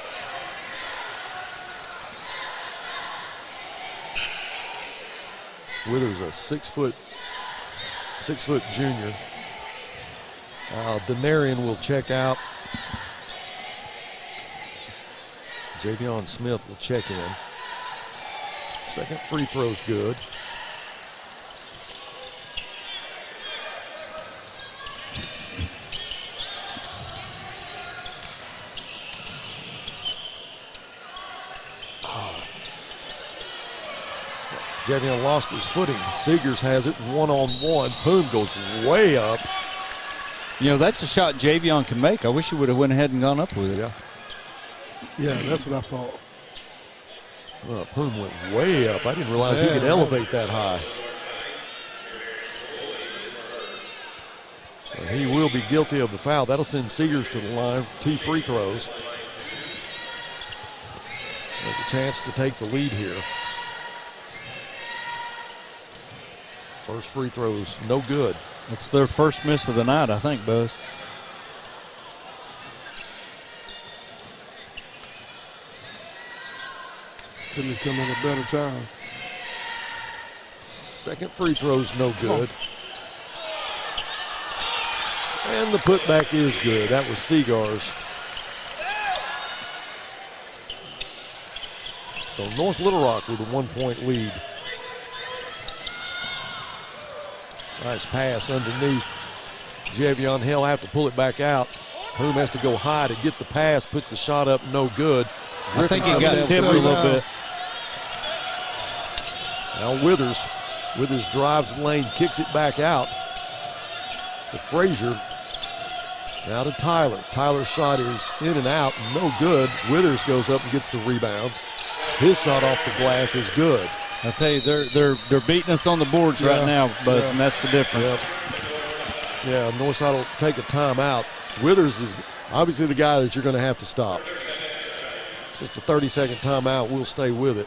Withers, a 6 foot junior. Denarian will check out. Javion Smith will check in. Second free throw's good. Javion lost his footing. Seegers has it one-on-one. Poom goes way up. You know, that's a shot Javion can make. I wish he would have went ahead and gone up with it. Yeah, that's what I thought. Well, Poom went way up. I didn't realize he could elevate that high. So he will be guilty of the foul. That'll send Seegers to the line. 2 free throws. There's a chance to take the lead here. First free throw's no good. It's their first miss of the night, I think, Buzz. Couldn't have come at a better time. Second free throw's no good. And the putback is good. That was Seegers. So North Little Rock with a 1-point lead. Nice pass underneath. Javion Hill have to pull it back out. Poom has to go high to get the pass, puts the shot up, no good. I think he got tipped a little bit. Now Withers drives the lane, kicks it back out to Frazier. Now to Tyler. Tyler's shot is in and out, no good. Withers goes up and gets the rebound. His shot off the glass is good. I'll tell you, they're beating us on the boards right now, Buzz, and that's the difference. Yeah, Northside will take a timeout. Withers is obviously the guy that you're going to have to stop. Just a 30-second timeout. We'll stay with it.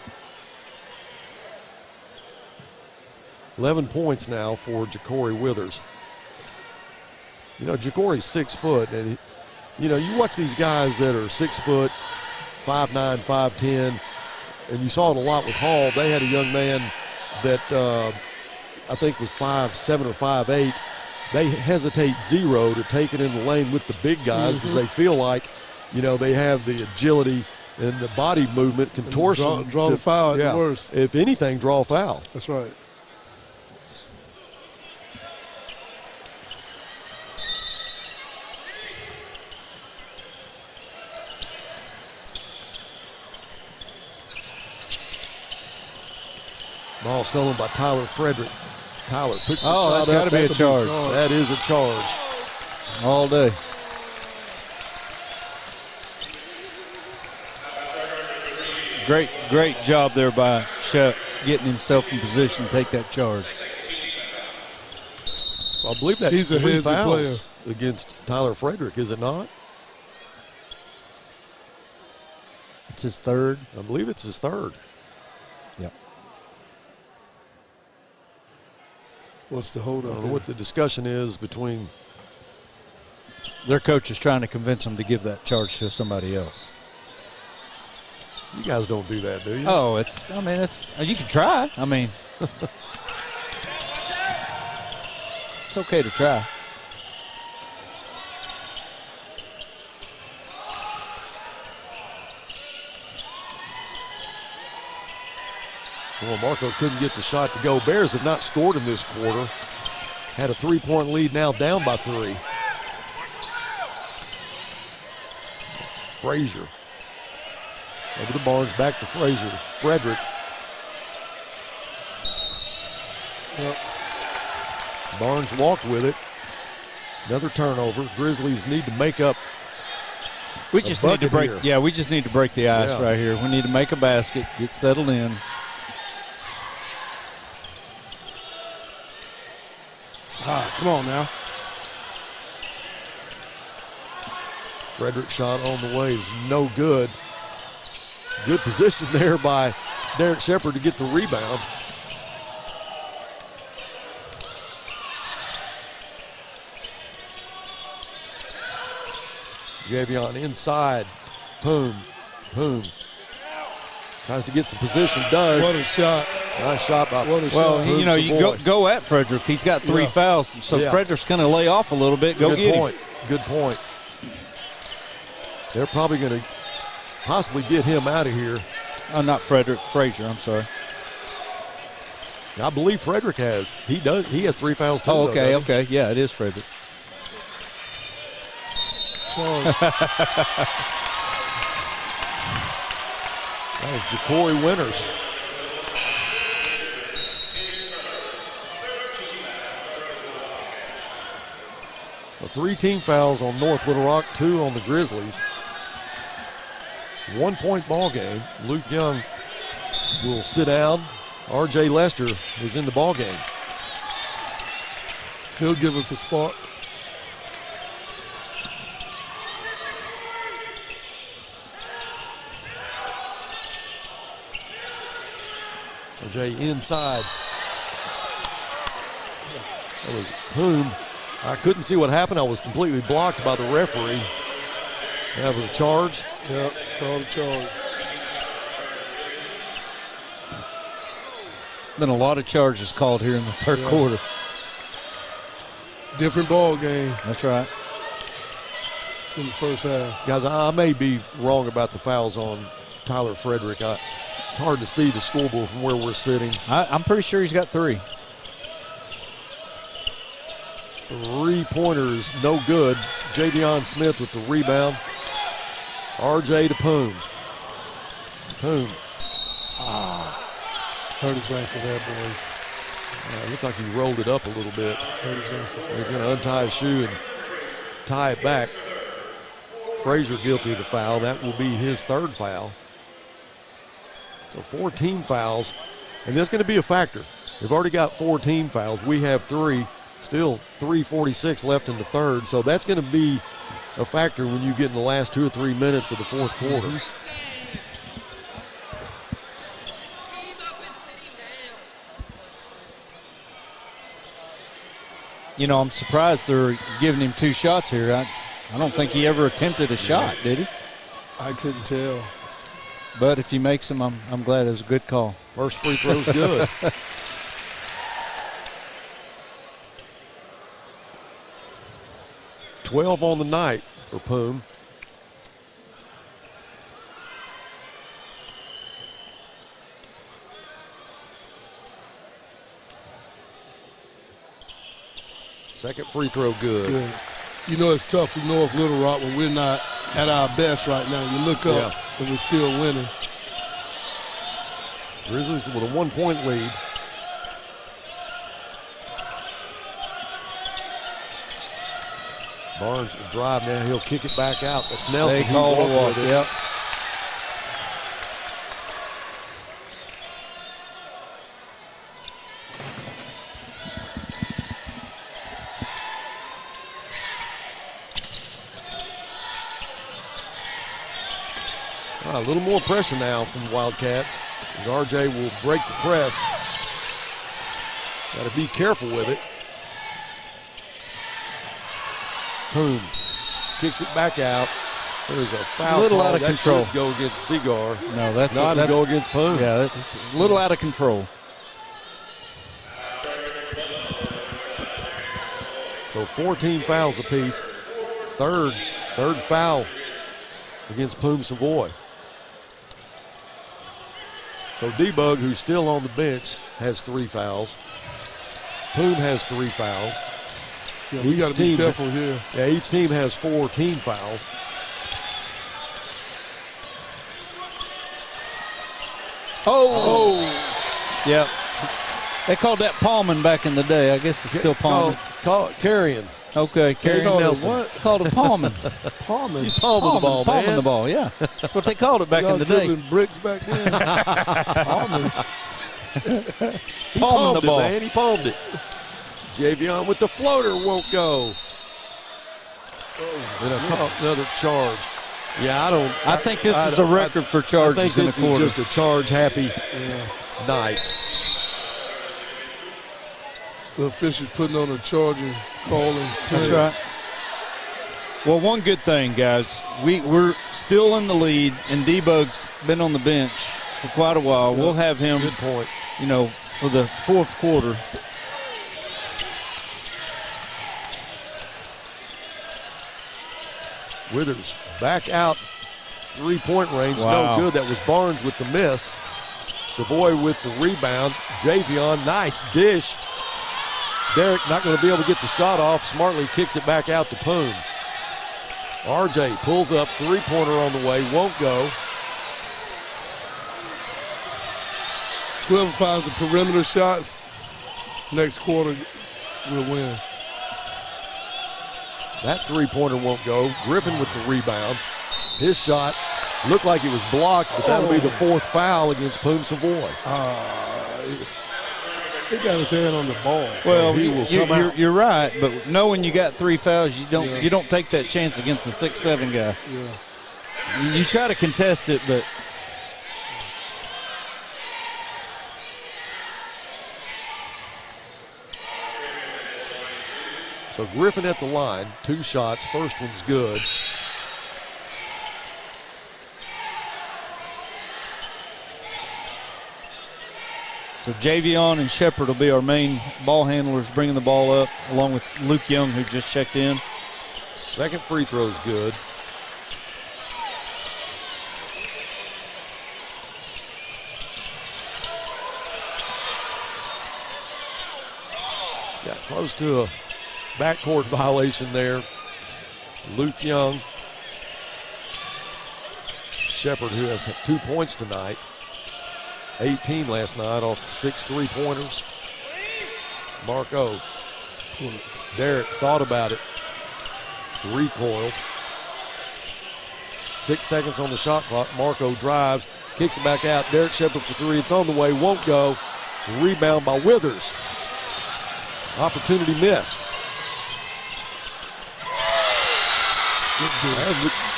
11 points now for Ja'Cory Withers. You know, Ja'Cory's 6 foot, and you know, you watch these guys that are 6 foot, 5'9", 5'10", and you saw it a lot with Hall. They had a young man that I think was 5'7" or 5'8". They hesitate zero to take it in the lane with the big guys because they feel like, you know, they have the agility and the body movement, contortion. Draw the foul at the worst. If anything, draw a foul. That's right. Ball stolen by Tyler Frederick. Tyler puts the Oh, shot that's up. got to be a charge. That is a charge. All day. Great job there by Shep getting himself in position to take that charge. Well, I believe that's He's a 3 heads-up fouls against Tyler Frederick, is it not? It's his third. I believe it's his third. Yep. What's the I hold don't up? know what the discussion is between. Their coach is trying to convince them to give that charge to somebody else. You guys don't do that, do you? Oh, you can try. I mean, it's okay to try. Well, Marco couldn't get the shot to go. Bears have not scored in this quarter. Had a 3-point lead, now down by 3. Frazier. Over to Barnes, back to Frazier. Frederick. Yep. Barnes walked with it. Another turnover. Grizzlies need to make up. We just need to break. Here. Yeah, we just need to break the ice right here. We need to make a basket, get settled in. Come on now. Frederick shot on the way is no good. Good position there by Derek Shepard to get the rebound. Javion inside. Poom. Tries to get some position, does. What a shot. Nice shot by Well, you know, you go at Frederick. He's got 3 fouls, so Frederick's going to lay off a little bit. Go get him. Good point. They're probably going to possibly get him out of here. Not Frederick, Frazier, I'm sorry. I believe Frederick has. He does. He has 3 fouls too. Oh, okay. Yeah, it is Frederick. That was Ja'Cory Winters. Well, 3 team fouls on North Little Rock, 2 on the Grizzlies. 1-point ball game. Luke Young will sit down. R.J. Lester is in the ball game. He'll give us a spot. R.J. inside. That was Poom. I couldn't see what happened. I was completely blocked by the referee. That was a charge. Yeah, called a charge. Been a lot of charges called here in the third quarter. Different ball game. That's right. In the first half. Guys, I may be wrong about the fouls on Tyler Frederick. It's hard to see the scoreboard from where we're sitting. I'm pretty sure he's got 3. 3-pointers, no good. Javion Smith with the rebound. R.J. to Poom. Hurt his ankle there, boys. It looked like he rolled it up a little bit. Hurt his ankle. He's going to untie his shoe and tie it back. Frazier guilty of the foul. That will be his 3rd foul. So 4 team fouls, and that's going to be a factor. They've already got 4 team fouls. We have 3. Still 3:46 left in the third, so that's going to be a factor when you get in the last 2 or 3 minutes of the fourth quarter. I'm surprised they're giving him 2 shots here. I don't think he ever attempted a shot, did he? I couldn't tell. But if he makes them, I'm glad it was a good call. First free throw's good. $12 on the night for Poom. Second free throw good. You know it's tough with North Little Rock when we're not at our best right now. You look up and we're still winning. Grizzlies with a 1-point lead. Barnes will drive now. He'll kick it back out. That's Nelson. They call the walk. Yep. A little more pressure now from the Wildcats as RJ will break the press. Got to be careful with it. Poom kicks it back out. There's a foul. A little call. out of That control. should go against Seagar. No, that's not that's, go against Poom. Yeah, it's a little out of control. So 14 fouls apiece. Third foul against Poom Savoy. So D-Bug, who's still on the bench, has 3 fouls. Poom has 3 fouls. Yeah, we got to be careful here. Yeah, each team has 4 team fouls. Oh! Yep. They called that palming back in the day. I guess it's still palming. Call it carrying. Okay, carrying Nelson. What? Called it palming. Palming. Palming the ball, man. Palming the ball, yeah. That's what they called it back in the day. Bricks back then. Palming. Palming the ball. Man. He palmed it. Javion with the floater won't go. And another charge. Yeah, I think this is a record for charges I think in a this quarter. is just a charge-happy night. The officials putting on a charge and calling. That's right. Well, one good thing, guys, we're still in the lead, and D-Bug's been on the bench for quite a while. Yep. We'll have him, Good point. For the fourth quarter. Withers back out, 3-point range. Wow. No good. That was Barnes with the miss. Savoy with the rebound. Javion, nice dish. Derek not going to be able to get the shot off. Smartly kicks it back out to Poom. RJ pulls up, 3-pointer on the way, won't go. Whoever finds the perimeter shots next quarter will win. That 3-pointer won't go. Griffin with the rebound. His shot looked like it was blocked, but that'll be the 4th foul against Poom Savoy. He got his hand on the ball. Well, so you're right, but knowing you got 3 fouls, you don't take that chance against a 6'7" guy. Yeah. You try to contest it, but So Griffin at the line, 2 shots. First one's good. So Javion and Shepard will be our main ball handlers bringing the ball up, along with Luke Young, who just checked in. Second free throw's good. Got close to a backcourt violation there. Luke Young. Shepard, who has 2 points tonight. 18 last night off 6 3-pointers. Marco. Derek thought about it. Recoiled. 6 seconds on the shot clock. Marco drives, kicks it back out. Derek Shepard for 3. It's on the way, won't go. Rebound by Withers. Opportunity missed.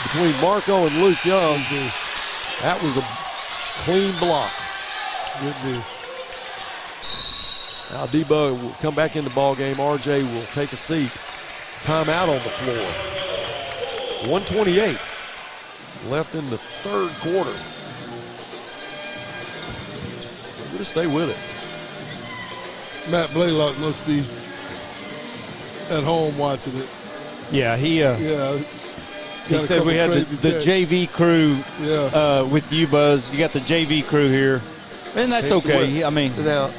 Between Marco and Luke Young, that was a clean block. Good deal. Now D-Bug will come back in the ball game. RJ will take a seat. Timeout on the floor. 1:28 left in the third quarter. We're going to stay with it. Matt Blaylock must be at home watching it. Yeah, he said we had the JV crew with you, Buzz. You got the JV crew here, and that's okay. I mean, now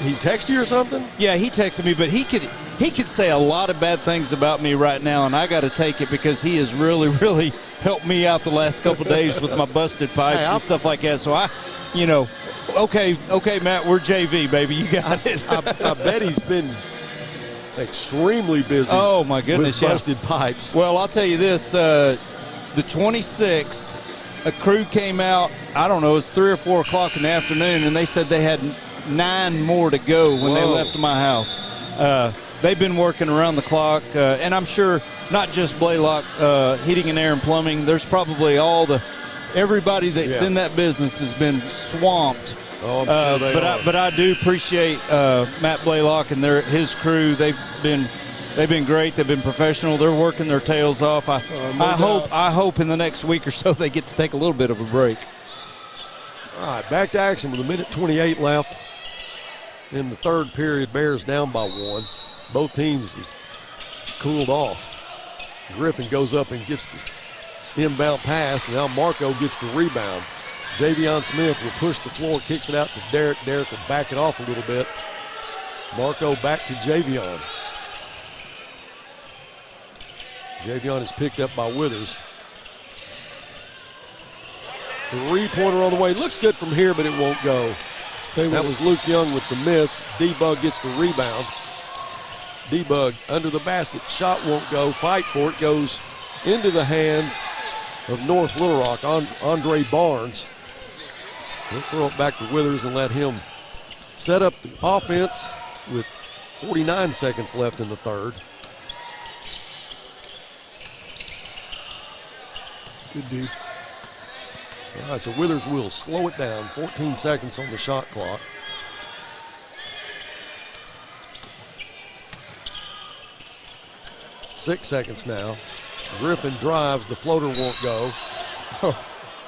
he texted you or something? Yeah, he texted me, but he could say a lot of bad things about me right now, and I got to take it because he has really, really helped me out the last couple of days with my busted pipes and stuff like that. So okay, Matt, we're JV, baby. You got it. I bet he's been extremely busy. Oh, my goodness, with busted pipes. Well, I'll tell you this. The 26th, a crew came out, I don't know, it was 3 or 4 o'clock in the afternoon, and they said they had 9 more to go when they left my house. They've been working around the clock, and I'm sure not just Blaylock Heating and Air and Plumbing. There's probably everybody that's in that business has been swamped. Oh, I'm sure they are. But I do appreciate Matt Blaylock and I been great. They've been professional. They're working their tails off. I hope in the next week or so they get to take a little bit of a break. All right, back to action with 1:28 left in the third period. Bears down by 1. Both teams have cooled off. Griffin goes up and gets the inbound pass. Now Marco gets the rebound. Javion Smith will push the floor, kicks it out to Derek. Derek will back it off a little bit. Marco back to Javion. Javion is picked up by Withers. Three-pointer on the way. Looks good from here, but it won't go. That was Luke Young with the miss. D-Bug gets the rebound. D-Bug under the basket. Shot won't go. Fight for it. Goes into the hands of North Little Rock. Andre Barnes. He'll throw it back to Withers and let him set up the offense with 49 seconds left in the third. Good D. All right, so Withers will slow it down. 14 seconds on the shot clock. Six seconds now. Griffin drives. The floater won't go.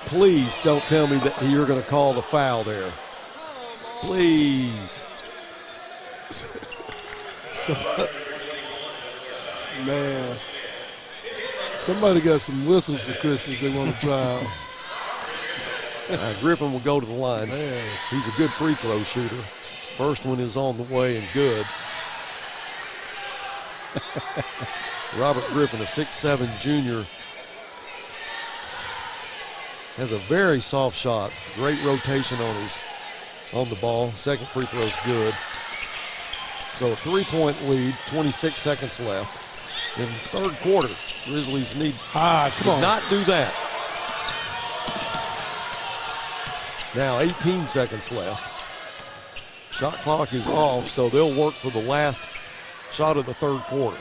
Please don't tell me that you're going to call the foul there. Please. Man. Somebody got some whistles for Christmas they want to try out. Griffin will go to the line. Man. He's a good free throw shooter. First one is on the way and good. Robert Griffin, a 6'7" junior, has a very soft shot. Great rotation on the ball. Second free throw is good. So a 3-point lead, 26 seconds left. In the third quarter, Grizzlies need not do that. Now 18 seconds left. Shot clock is off, so they'll work for the last shot of the third quarter.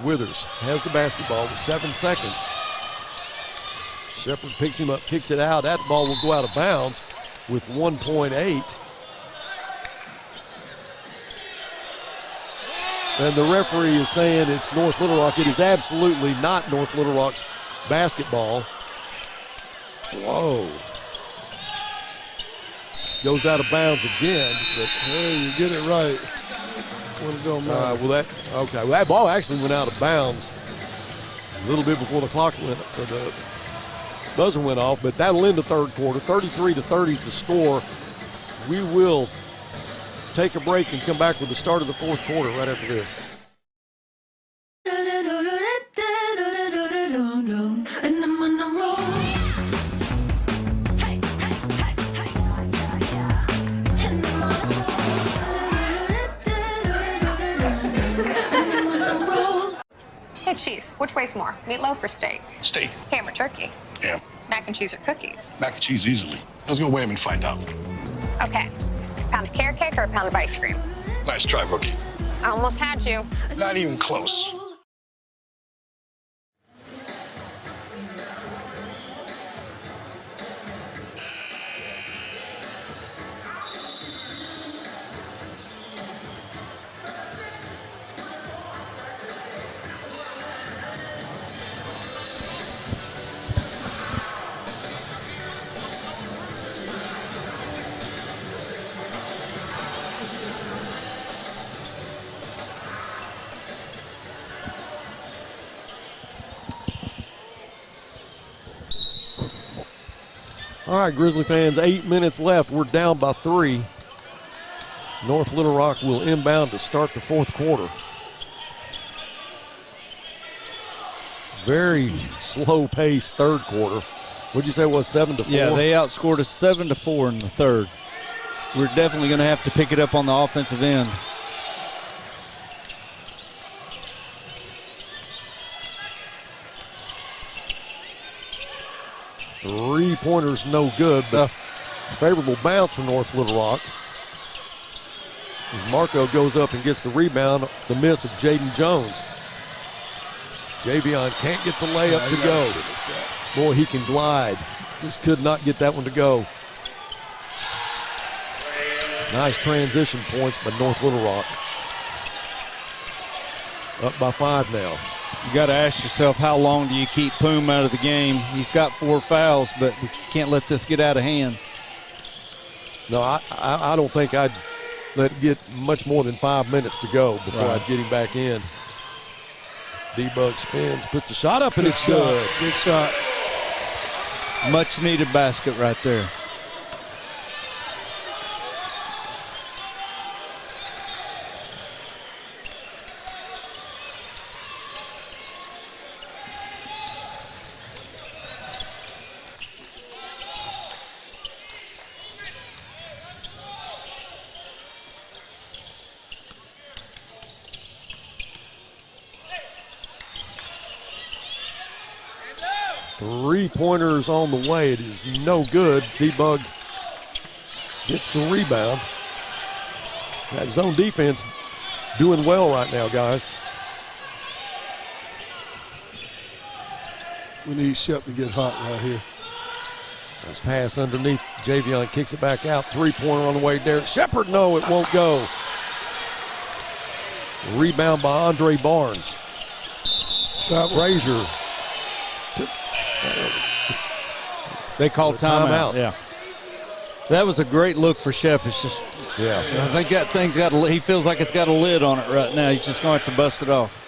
Withers has the basketball with 7 seconds. Shepard picks him up, kicks it out. That ball will go out of bounds with 1.8. And the referee is saying it's North Little Rock. It is absolutely not North Little Rock's basketball. Whoa. Goes out of bounds again. But hey, you get it right. That ball actually went out of bounds a little bit before the buzzer went off, but that'll end the third quarter. 33-30 is the score. We will take a break and come back with the start of the fourth quarter right after this. Hey, Chief, which weighs more, meatloaf or steak? Steak. Ham or turkey? Ham. Mac and cheese or cookies? Mac and cheese easily. Let's go weigh them and find out. Okay. Pound of carrot cake or a pound of ice cream? Nice try, rookie. I almost had you. Not even close. All right, Grizzly fans, 8 minutes left. We're down by 3. North Little Rock will inbound to start the fourth quarter. Very slow-paced third quarter. What'd you say it was, 7-4? Yeah, they outscored us 7-4 in the third. We're definitely going to have to pick it up on the offensive end. Three-pointers no good, but favorable bounce for North Little Rock. As Marco goes up and gets the rebound, the miss of Jaden Jones. Javion can't get the layup to go. Boy, he can glide. Just could not get that one to go. Nice transition points by North Little Rock. Up by 5 now. You got to ask yourself, how long do you keep Poom out of the game? He's got 4 fouls, but we can't let this get out of hand. No, I don't think I'd let it get much more than 5 minutes to go before I'd get him back in. D-Bug spins, puts the shot up, and it's good. Good shot. Much needed basket right there. Three-pointers on the way. It is no good. D-Bug gets the rebound. That zone defense doing well right now, guys. We need Shep to get hot right here. Nice pass underneath. Javion kicks it back out. Three-pointer on the way. Derek Shepard, no, it won't go. Rebound by Andre Barnes. Frazier. They called timeout. Yeah. That was a great look for Shep. It's just, I think that thing's got he feels like it's got a lid on it right now. He's just going to have to bust it off.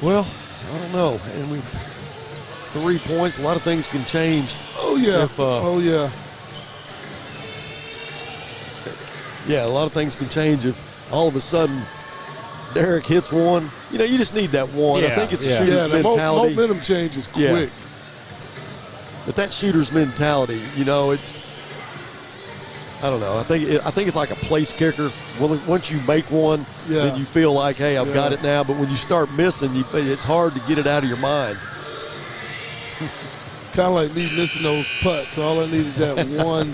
Well, I don't know. And 3 points, a lot of things can change. Oh, yeah. Yeah, a lot of things can change if all of a sudden Derek hits one. You know, you just need that one. I think it's a shooter's mentality. Momentum changes quick. But that shooter's mentality, you know, it's, I don't know. I think it's like a place kicker. Well, once you make one, then you feel like, hey, I've got it now. But when you start missing, it's hard to get it out of your mind. Kind of like me missing those putts. All I need is that one.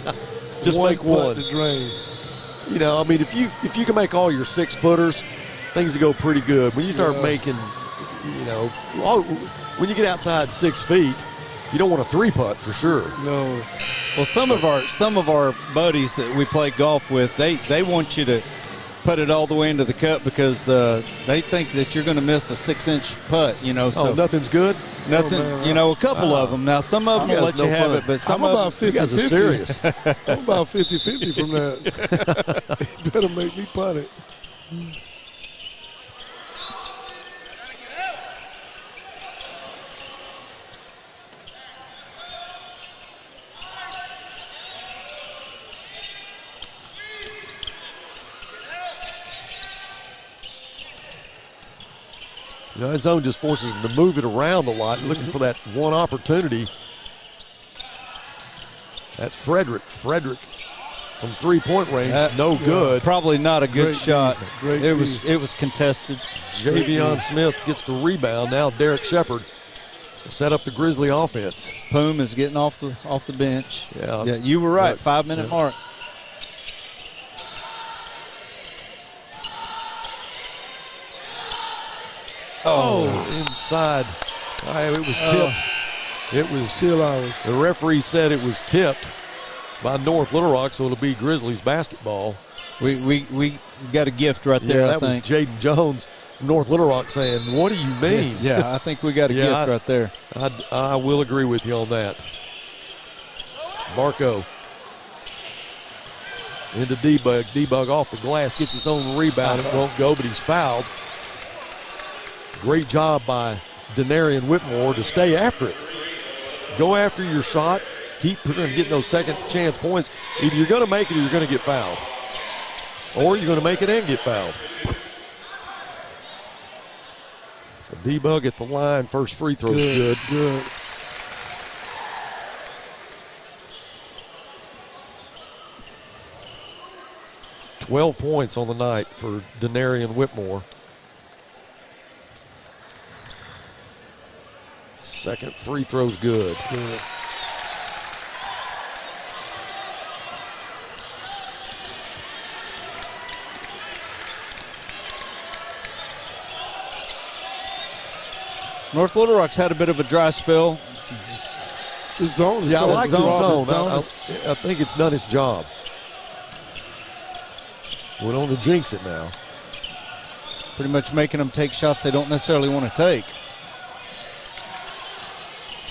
Just make one to drain. You know, I mean, if you can make all your 6-footers, things will go pretty good. When you start making, you know, when you get outside 6 feet, you don't want a 3-putt for sure. No. Well, some of our buddies that we play golf with, they want you to put it all the way into the cup because they think that you're going to miss a 6-inch putt. You know, so nothing's good. Nothing. You know, a couple of them. Now, some of them will let you have it, but some I'm of them, about 50-50. You guys are serious. I'm about 50-50 from that. You better make me putt it. You know, that zone just forces them to move it around a lot, looking for that one opportunity. That's Frederick. Frederick from 3-point range, no good. Probably not a good Great shot. Great it was contested. Javion Smith gets the rebound. Now Derek Shepard will set up the Grizzly offense. Poom is getting off the bench. Yeah, you were right. 5-minute mark. Oh, inside. It was tipped. It was still ours. The referee said it was tipped by North Little Rock, so it'll be Grizzlies basketball. We got a gift right there. That was Jaden Jones, North Little Rock, saying, "What do you mean?" Yeah, I think we got a gift right there. I will agree with you on that. Marco. Into D-Bug. D-Bug off the glass, gets his own rebound. It won't go, but he's fouled. Great job by Denarian Whitmore to stay after it. Go after your shot. Keep getting those second chance points. Either you're going to make it or you're going to get fouled. Or you're going to make it and get fouled. So D-Bug at the line. First free throw is good. 12 points on the night for Denarian Whitmore. Second free throw's good. North Little Rock's had a bit of a dry spell. The zone. Yeah, I like the zone. I think it's done its job. We don't want to jinx it now. Pretty much making them take shots they don't necessarily want to take.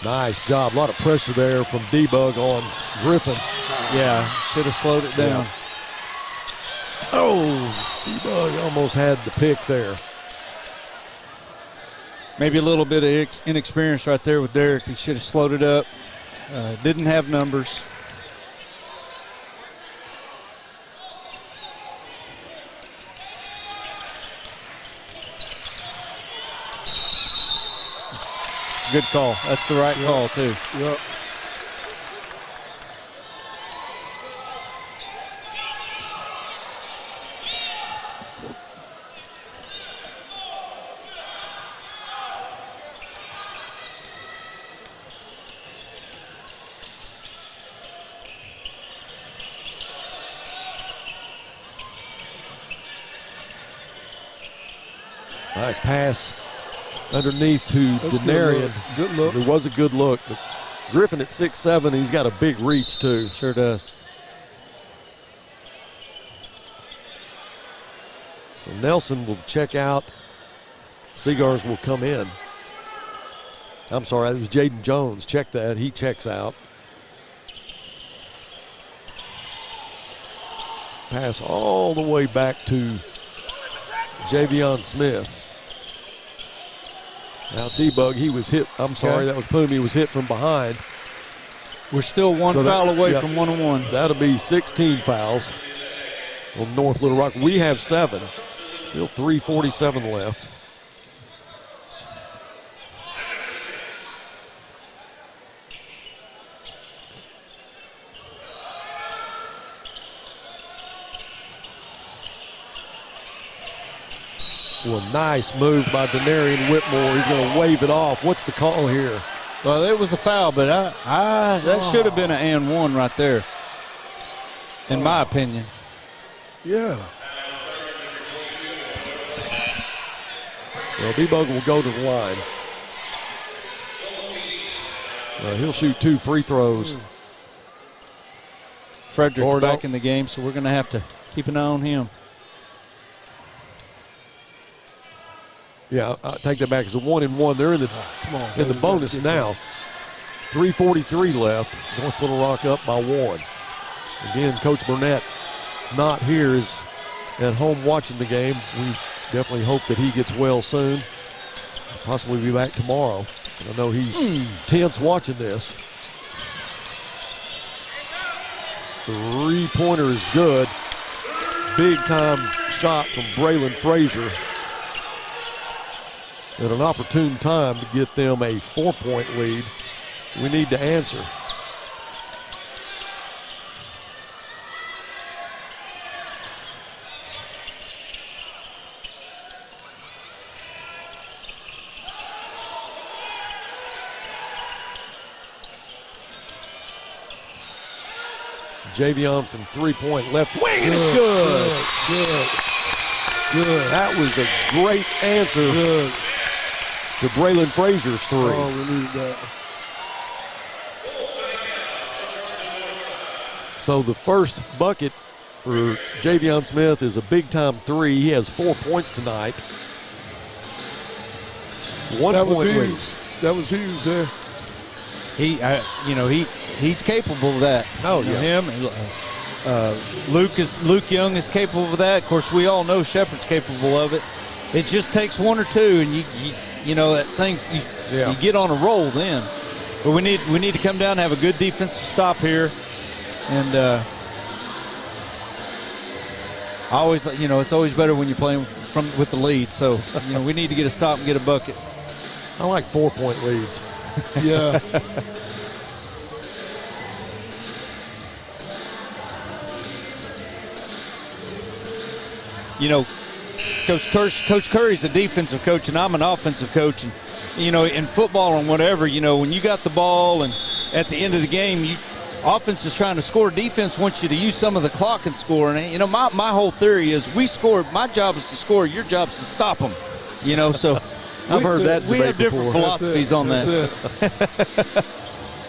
Nice job. A lot of pressure there from D-Bug on Griffin. Yeah, should have slowed it down. Yeah. Oh, D-Bug almost had the pick there. Maybe a little bit of inexperience right there with Derek. He should have slowed it up. Didn't have numbers. Good call. That's the right call, too. Yep. Nice pass underneath to Denarian. Good look. It was a good look. But Griffin at 6'7", he's got a big reach too. Sure does. So Nelson will check out. Seagars will come in. I'm sorry, it was Jaden Jones. Check that. He checks out. Pass all the way back to Javion Smith. Now D-Bug, he was hit. I'm sorry, that was Poom. He was hit from behind. We're still one foul away from 1-1. That'll be 16 fouls on North Little Rock. We have 7. Still 3:47 left. Well, nice move by Denarian Whitmore. He's going to wave it off. What's the call here? Well, it was a foul, but that should have been an and one right there, in my opinion. Yeah. Well, D-Bug will go to the line. He'll shoot 2 free throws. Frederick's back in the game, so we're going to have to keep an eye on him. Yeah, I'll take that back. It's a 1-and-1. They're in the bonus now. 3:43 left. North Little Rock up by 1. Again, Coach Burnett not here, is at home watching the game. We definitely hope that he gets well soon. Possibly be back tomorrow. I know he's tense watching this. 3-pointer is good. Big time shot from Braylon Frazier. At an opportune time to get them a 4-point lead. We need to answer. Javion from 3-point left wing, and it's good. Good. That was a great answer to Braylon Frazier's 3. Oh, we need that. So the first bucket for Javion Smith is a big-time 3. He has 4 points tonight. 1 that point was huge. lead. That was huge there. He's capable of that. Oh, you know, yeah. him. Luke Young is capable of that. Of course, we all know Shepard's capable of it. It just takes one or two, and you know that you get on a roll then. But we need to come down and have a good defensive stop here, and it's always better when you're playing with the lead. So we need to get a stop and get a bucket. I like 4-point leads. Yeah. Coach Curry's a defensive coach, and I'm an offensive coach. And, in football and whatever, when you got the ball and at the end of the game, offense is trying to score. Defense wants you to use some of the clock and score. And, my whole theory is we score. My job is to score. Your job is to stop them. So I've heard that we have different before. philosophies on that.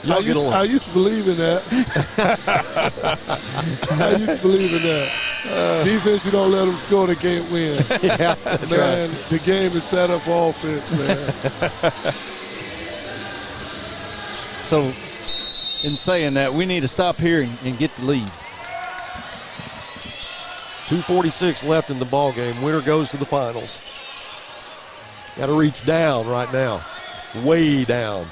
I used to believe in that. I used to believe in that. Defense, you don't let them score, they can't win. Yeah, that's man, right. the game is set up for offense, man. So, in saying that, we need to stop here and get the lead. 2:46 left in the ball game. Winner goes to the finals. Got to reach down right now. Way down.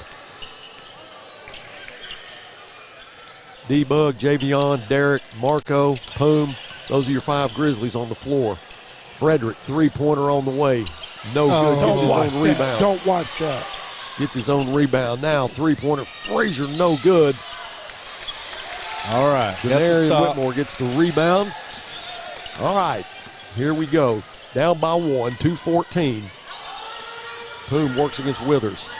D-Bug, Javion, Derek, Marco, Poom. Those are your 5 Grizzlies on the floor. Frederick, three-pointer on the way. No good. Gets his own rebound. Don't watch that. Gets his own rebound now. Three-pointer. Frazier, no good. All right. Denarian Whitmore gets the rebound. All right. Here we go. Down by 1, 2:14. Poom works against Withers.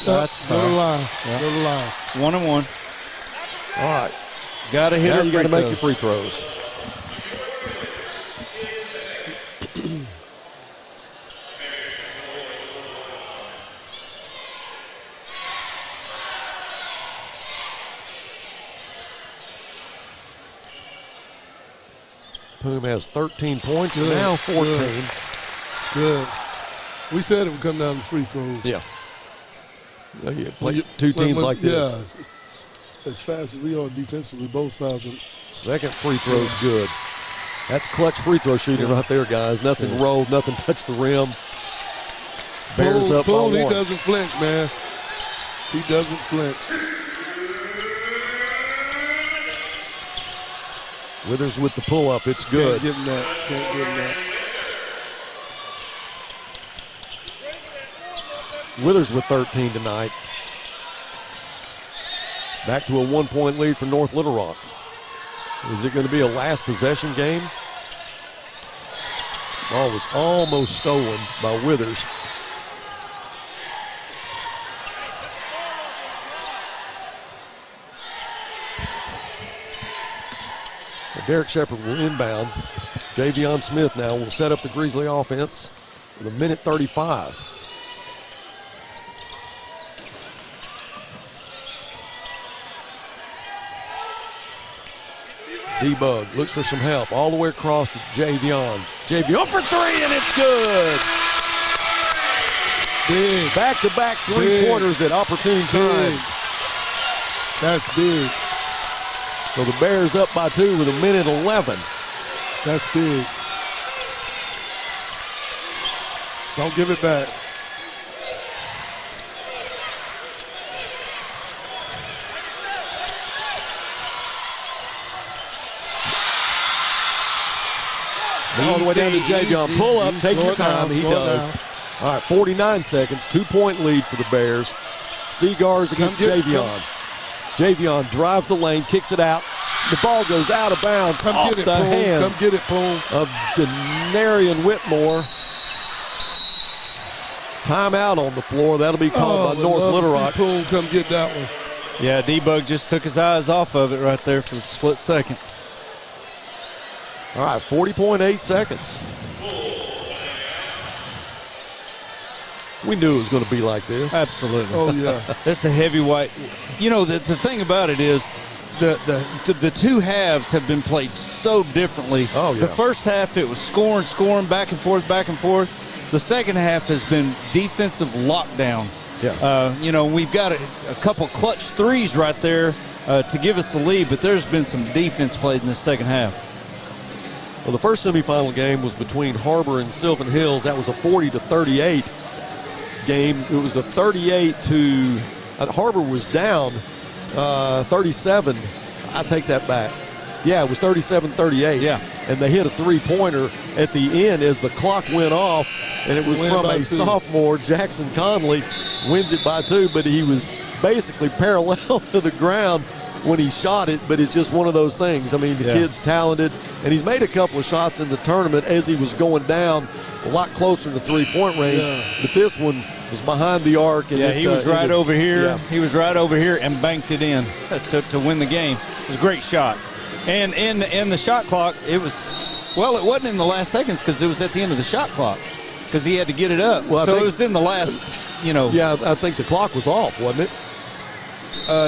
That's go to the line. Yeah. Go to the line. 1-1. All right. Got to hit now her you got to make your free throws. Poom has 13 points and now 14. Good. We said it would come down to free throws. Yeah. Play two teams like this. Yeah. As fast as we are defensively, both sides. Second free throw's good. That's clutch free throw shooting right there, guys. Nothing rolled, nothing touched the rim. Bears up by 1. He doesn't flinch, man. He doesn't flinch. Withers with the pull-up. It's good. Can't give him that. Can't give him that. Withers with 13 tonight. Back to a 1-point lead for North Little Rock. Is it going to be a last possession game? Ball was almost stolen by Withers. Derek Shepard will inbound. Javion Smith now will set up the Grizzly offense with 1:35. D-Bug looks for some help all the way across to Javion. Javion for 3, and it's good. Big. Back-to-back three-pointers at opportune time. That's big. So the Bears up by 2 with 1:11. That's big. Don't give it back. All the way down to Javion. Pull up, take your time. He does. All right, 49 seconds, 2-point lead for the Bears. Seagars against Javion. Javion drives the lane, kicks it out. The ball goes out of bounds off the hands Come get it, Poole. of Denarian Whitmore. Timeout on the floor. That'll be called by North Little Rock. Poole, come get that one. Yeah, D-Bug just took his eyes off of it right there for a split second. All right, 40.8 seconds. We knew it was going to be like this. Absolutely. Oh, yeah. That's a heavyweight. You know, the thing about it is the two halves have been played so differently. Oh, yeah. The first half, it was scoring, back and forth. The second half has been defensive lockdown. Yeah. You know, we've got a couple clutch threes right there to give us the lead, but there's been some defense played in the second half. Well, the first semifinal game was between Harbor and Sylvan Hills. That was a 40-38 game. It was a 38 to Harbor was down 37. I take that back. Yeah, it was 37-38. Yeah. And they hit a three-pointer at the end as the clock went off, and it was from a sophomore, Jackson Conley, wins it by 2, but he was basically parallel to the ground when he shot it, but it's just one of those things. I mean, the kid's talented, and he's made a couple of shots in the tournament as he was going down a lot closer to three-point range, but this one was behind the arc. And he was right over here. Yeah. He was right over here and banked it in to win the game. It was a great shot. And in the shot clock, it wasn't in the last seconds because it was at the end of the shot clock because he had to get it up. Well, so it was in the last, Yeah, I think the clock was off, wasn't it?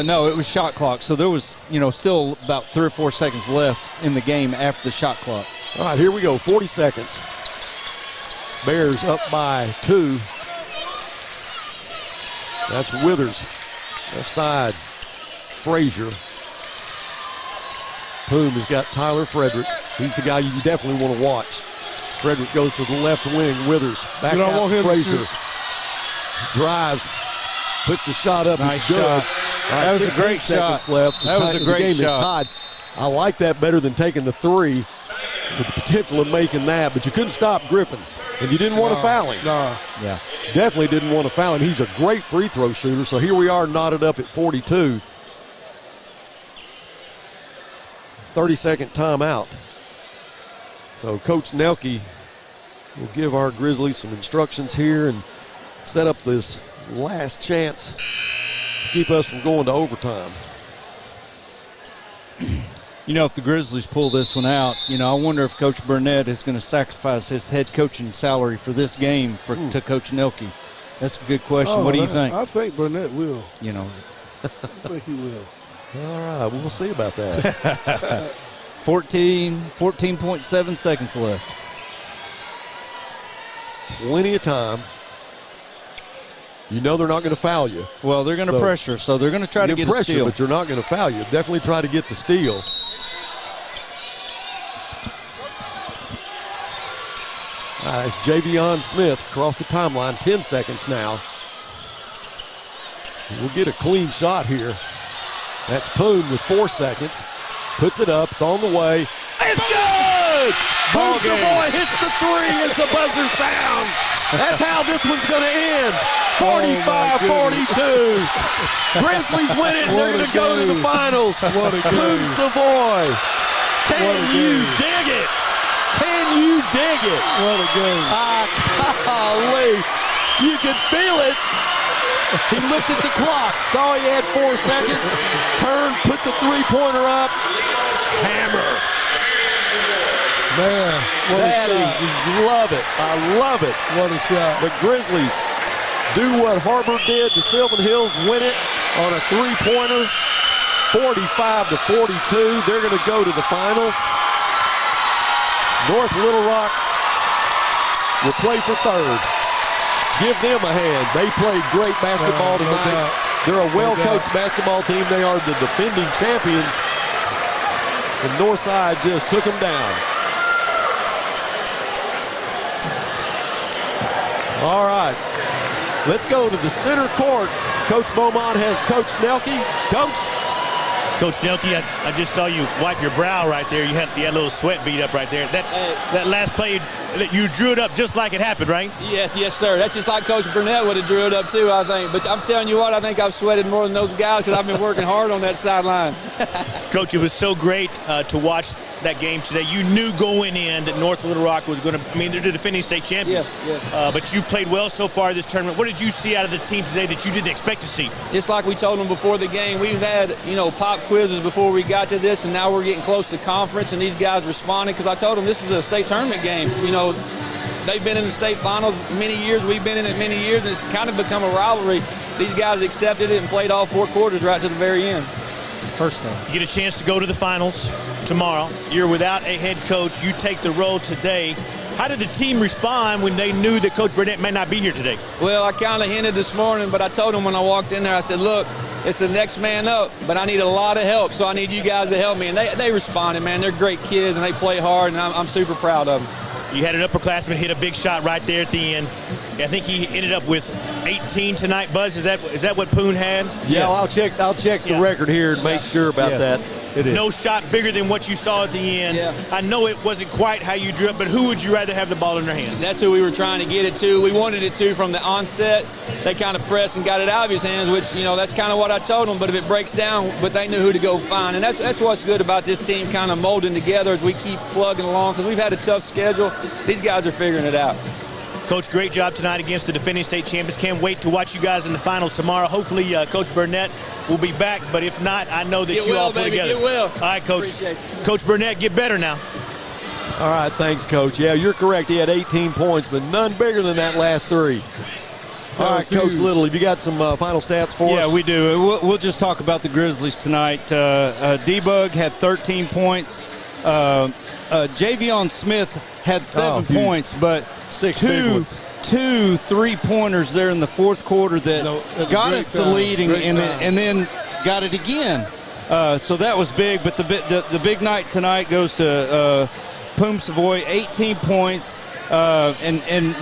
No, it was shot clock. So there was, still about 3 or 4 seconds left in the game after the shot clock. All right, here we go, 40 seconds. Bears up by 2. That's Withers. Left side, Frazier. Poom has got Tyler Frederick. He's the guy you definitely want to watch. Frederick goes to the left wing. Withers back out. Frazier drives, puts the shot up. Nice it's good. Shot. That was a great seconds shot. Left. That was a great game shot. Is tied. I like that better than taking the 3 with the potential of making that, but you couldn't stop Griffin, and you didn't want to foul him. No. Yeah. Definitely didn't want to foul him. He's a great free throw shooter, so here we are knotted up at 42. 30-second timeout. So Coach Nelke will give our Grizzlies some instructions here and set up this last chance to keep us from going to overtime. If the Grizzlies pull this one out, I wonder if Coach Burnett is going to sacrifice his head coaching salary for this game to Coach Nelke. That's a good question. What do you think? I think Burnett will. I think he will. All right, we'll see about that. 14.7 seconds left. Plenty of time. They're not going to foul you. Well, they're going to pressure, so they're going to try to get pressure, a steal. but they're not going to foul you. Definitely try to get the steal. It's Javion Smith across the timeline. 10 seconds now. We'll get a clean shot here. That's Poon with 4 seconds. Puts it up. It's on the way. It's good! Poon Savoy hits the 3 as the buzzer sounds. That's how this one's going to end. 45-42. Grizzlies win it. They're going to go to the finals. What a game. Poon Savoy. Can you dig it? Can you dig it? What a game. Golly. You could feel it. He looked at the clock, saw he had 4 seconds, turned, put the three-pointer up, hammer. Man, what a shot. Love it. I love it. What a shot. The Grizzlies do what Harbor did to Sylvan Hills, win it on a three-pointer, 45-42. They're going to go to the finals. North Little Rock will play for 3rd. Give them a hand. They played great basketball tonight. They're a well-coached basketball team. They are the defending champions. And Northside just took them down. All right. Let's go to the center court. Coach Beaumont has Coach Nelke. Coach Nelke, I just saw you wipe your brow right there. You had a little sweat bead up right there. That last play, you drew it up just like it happened, right? Yes, sir. That's just like Coach Burnett would have drew it up too, I think. But I'm telling you what, I think I've sweated more than those guys because I've been working hard on that sideline. Coach, it was so great to watch that game today. You knew going in that North Little Rock was going to, they're the defending state champions. Yes. But you played well so far this tournament. What did you see out of the team today that you didn't expect to see? It's like we told them before the game. We've had, pop quizzes before we got to this, and now we're getting close to conference, and these guys responded because I told them this is a state tournament game. They've been in the state finals many years. We've been in it many years, and it's kind of become a rivalry. These guys accepted it and played all 4 quarters right to the very end. First time. You get a chance to go to the finals tomorrow. You're without a head coach. You take the role today. How did the team respond when they knew that Coach Burnett may not be here today? Well, I kind of hinted this morning, but I told them when I walked in there, I said, look, it's the next man up, but I need a lot of help, so I need you guys to help me. And they responded, man. They're great kids, and they play hard, and I'm super proud of them. You had an upperclassman hit a big shot right there at the end. I think he ended up with 18 tonight, Buzz. Is that what Poon had? Yeah, yes. I'll check the record here and make sure about that. It is. No shot bigger than what you saw at the end. Yeah. I know it wasn't quite how you drew it, but who would you rather have the ball in their hands? That's who we were trying to get it to. We wanted it to from the onset. They kind of pressed and got it out of his hands, which, that's kind of what I told them. But if it breaks down, but they knew who to go find. And that's what's good about this team kind of molding together as we keep plugging along, because we've had a tough schedule. These guys are figuring it out. Coach, great job tonight against the defending state champions. Can't wait to watch you guys in the finals tomorrow. Hopefully, Coach Burnett will be back, but if not, I know that you all pull together. Get well. All right, Coach. Coach Burnett, get better now. All right, thanks, Coach. Yeah, you're correct. He had 18 points, but none bigger than that last 3. All right, Coach Little, have you got some final stats for us? Yeah, we do. We'll just talk about the Grizzlies tonight. D-Bug had 13 points. Javion Smith had 7 points, but 6 big ones. 2 3-pointers there in the fourth quarter that got us the lead and then got it again. So that was big. But the big night tonight goes to Poom Savoy, 18 points, and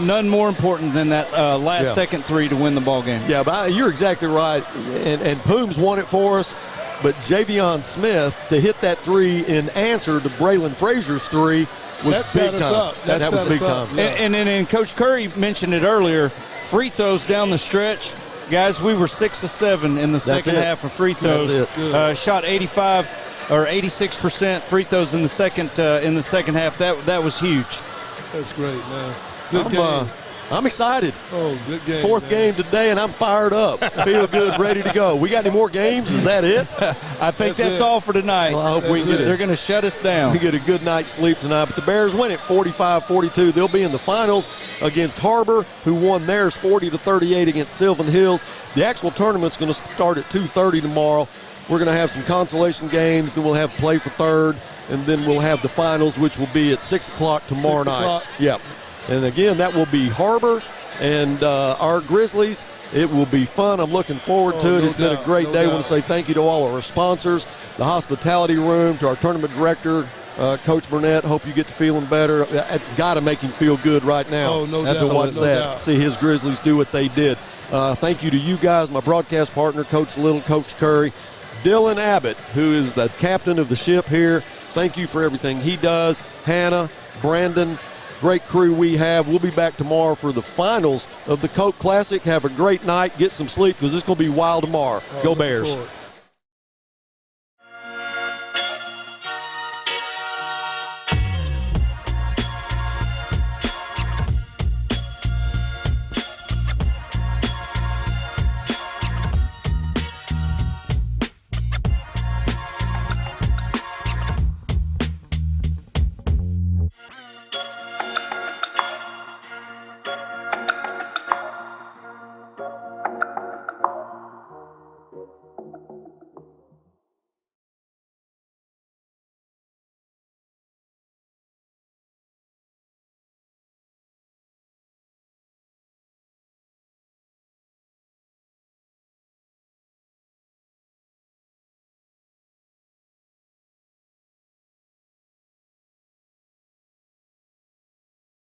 none more important than that last second 3 to win the ball game. Yeah, but you're exactly right. And Poom's won it for us. But Javion Smith, to hit that 3 in answer to Braylon Frazier's 3 was big time. That was big time. Yeah. And Coach Curry mentioned it earlier, free throws down the stretch. Guys, we were 6 of 7 in the second half of free throws. Shot 85 or 86% free throws in the second half. That was huge. That's great, man. Good game. I'm excited. Oh, good game. Fourth game today, and I'm fired up. Feel good, ready to go. We got any more games? Is that it? I think that's all for tonight. Well, I hope we get it. They're going to shut us down. We get a good night's sleep tonight. But the Bears win it 45-42. They'll be in the finals against Harbor, who won theirs 40-38 against Sylvan Hills. The actual tournament's going to start at 2:30 tomorrow. We're going to have some consolation games. Then we'll have play for third, and then we'll have the finals, which will be at 6 o'clock tomorrow night. Yep. And again, that will be Harbor and our Grizzlies. It will be fun. I'm looking forward to it. It's been a great day. I want to say thank you to all of our sponsors, the hospitality room, to our tournament director, Coach Burnett. Hope you get to feeling better. It's got to make him feel good right now. To watch that, see his Grizzlies do what they did. Thank you to you guys, my broadcast partner, Coach Little, Coach Curry, Dylan Abbott, who is the captain of the ship here. Thank you for everything he does. Hannah, Brandon, great crew we have. We'll be back tomorrow for the finals of the Coke Classic. Have a great night. Get some sleep because it's going to be wild tomorrow. Go Bears.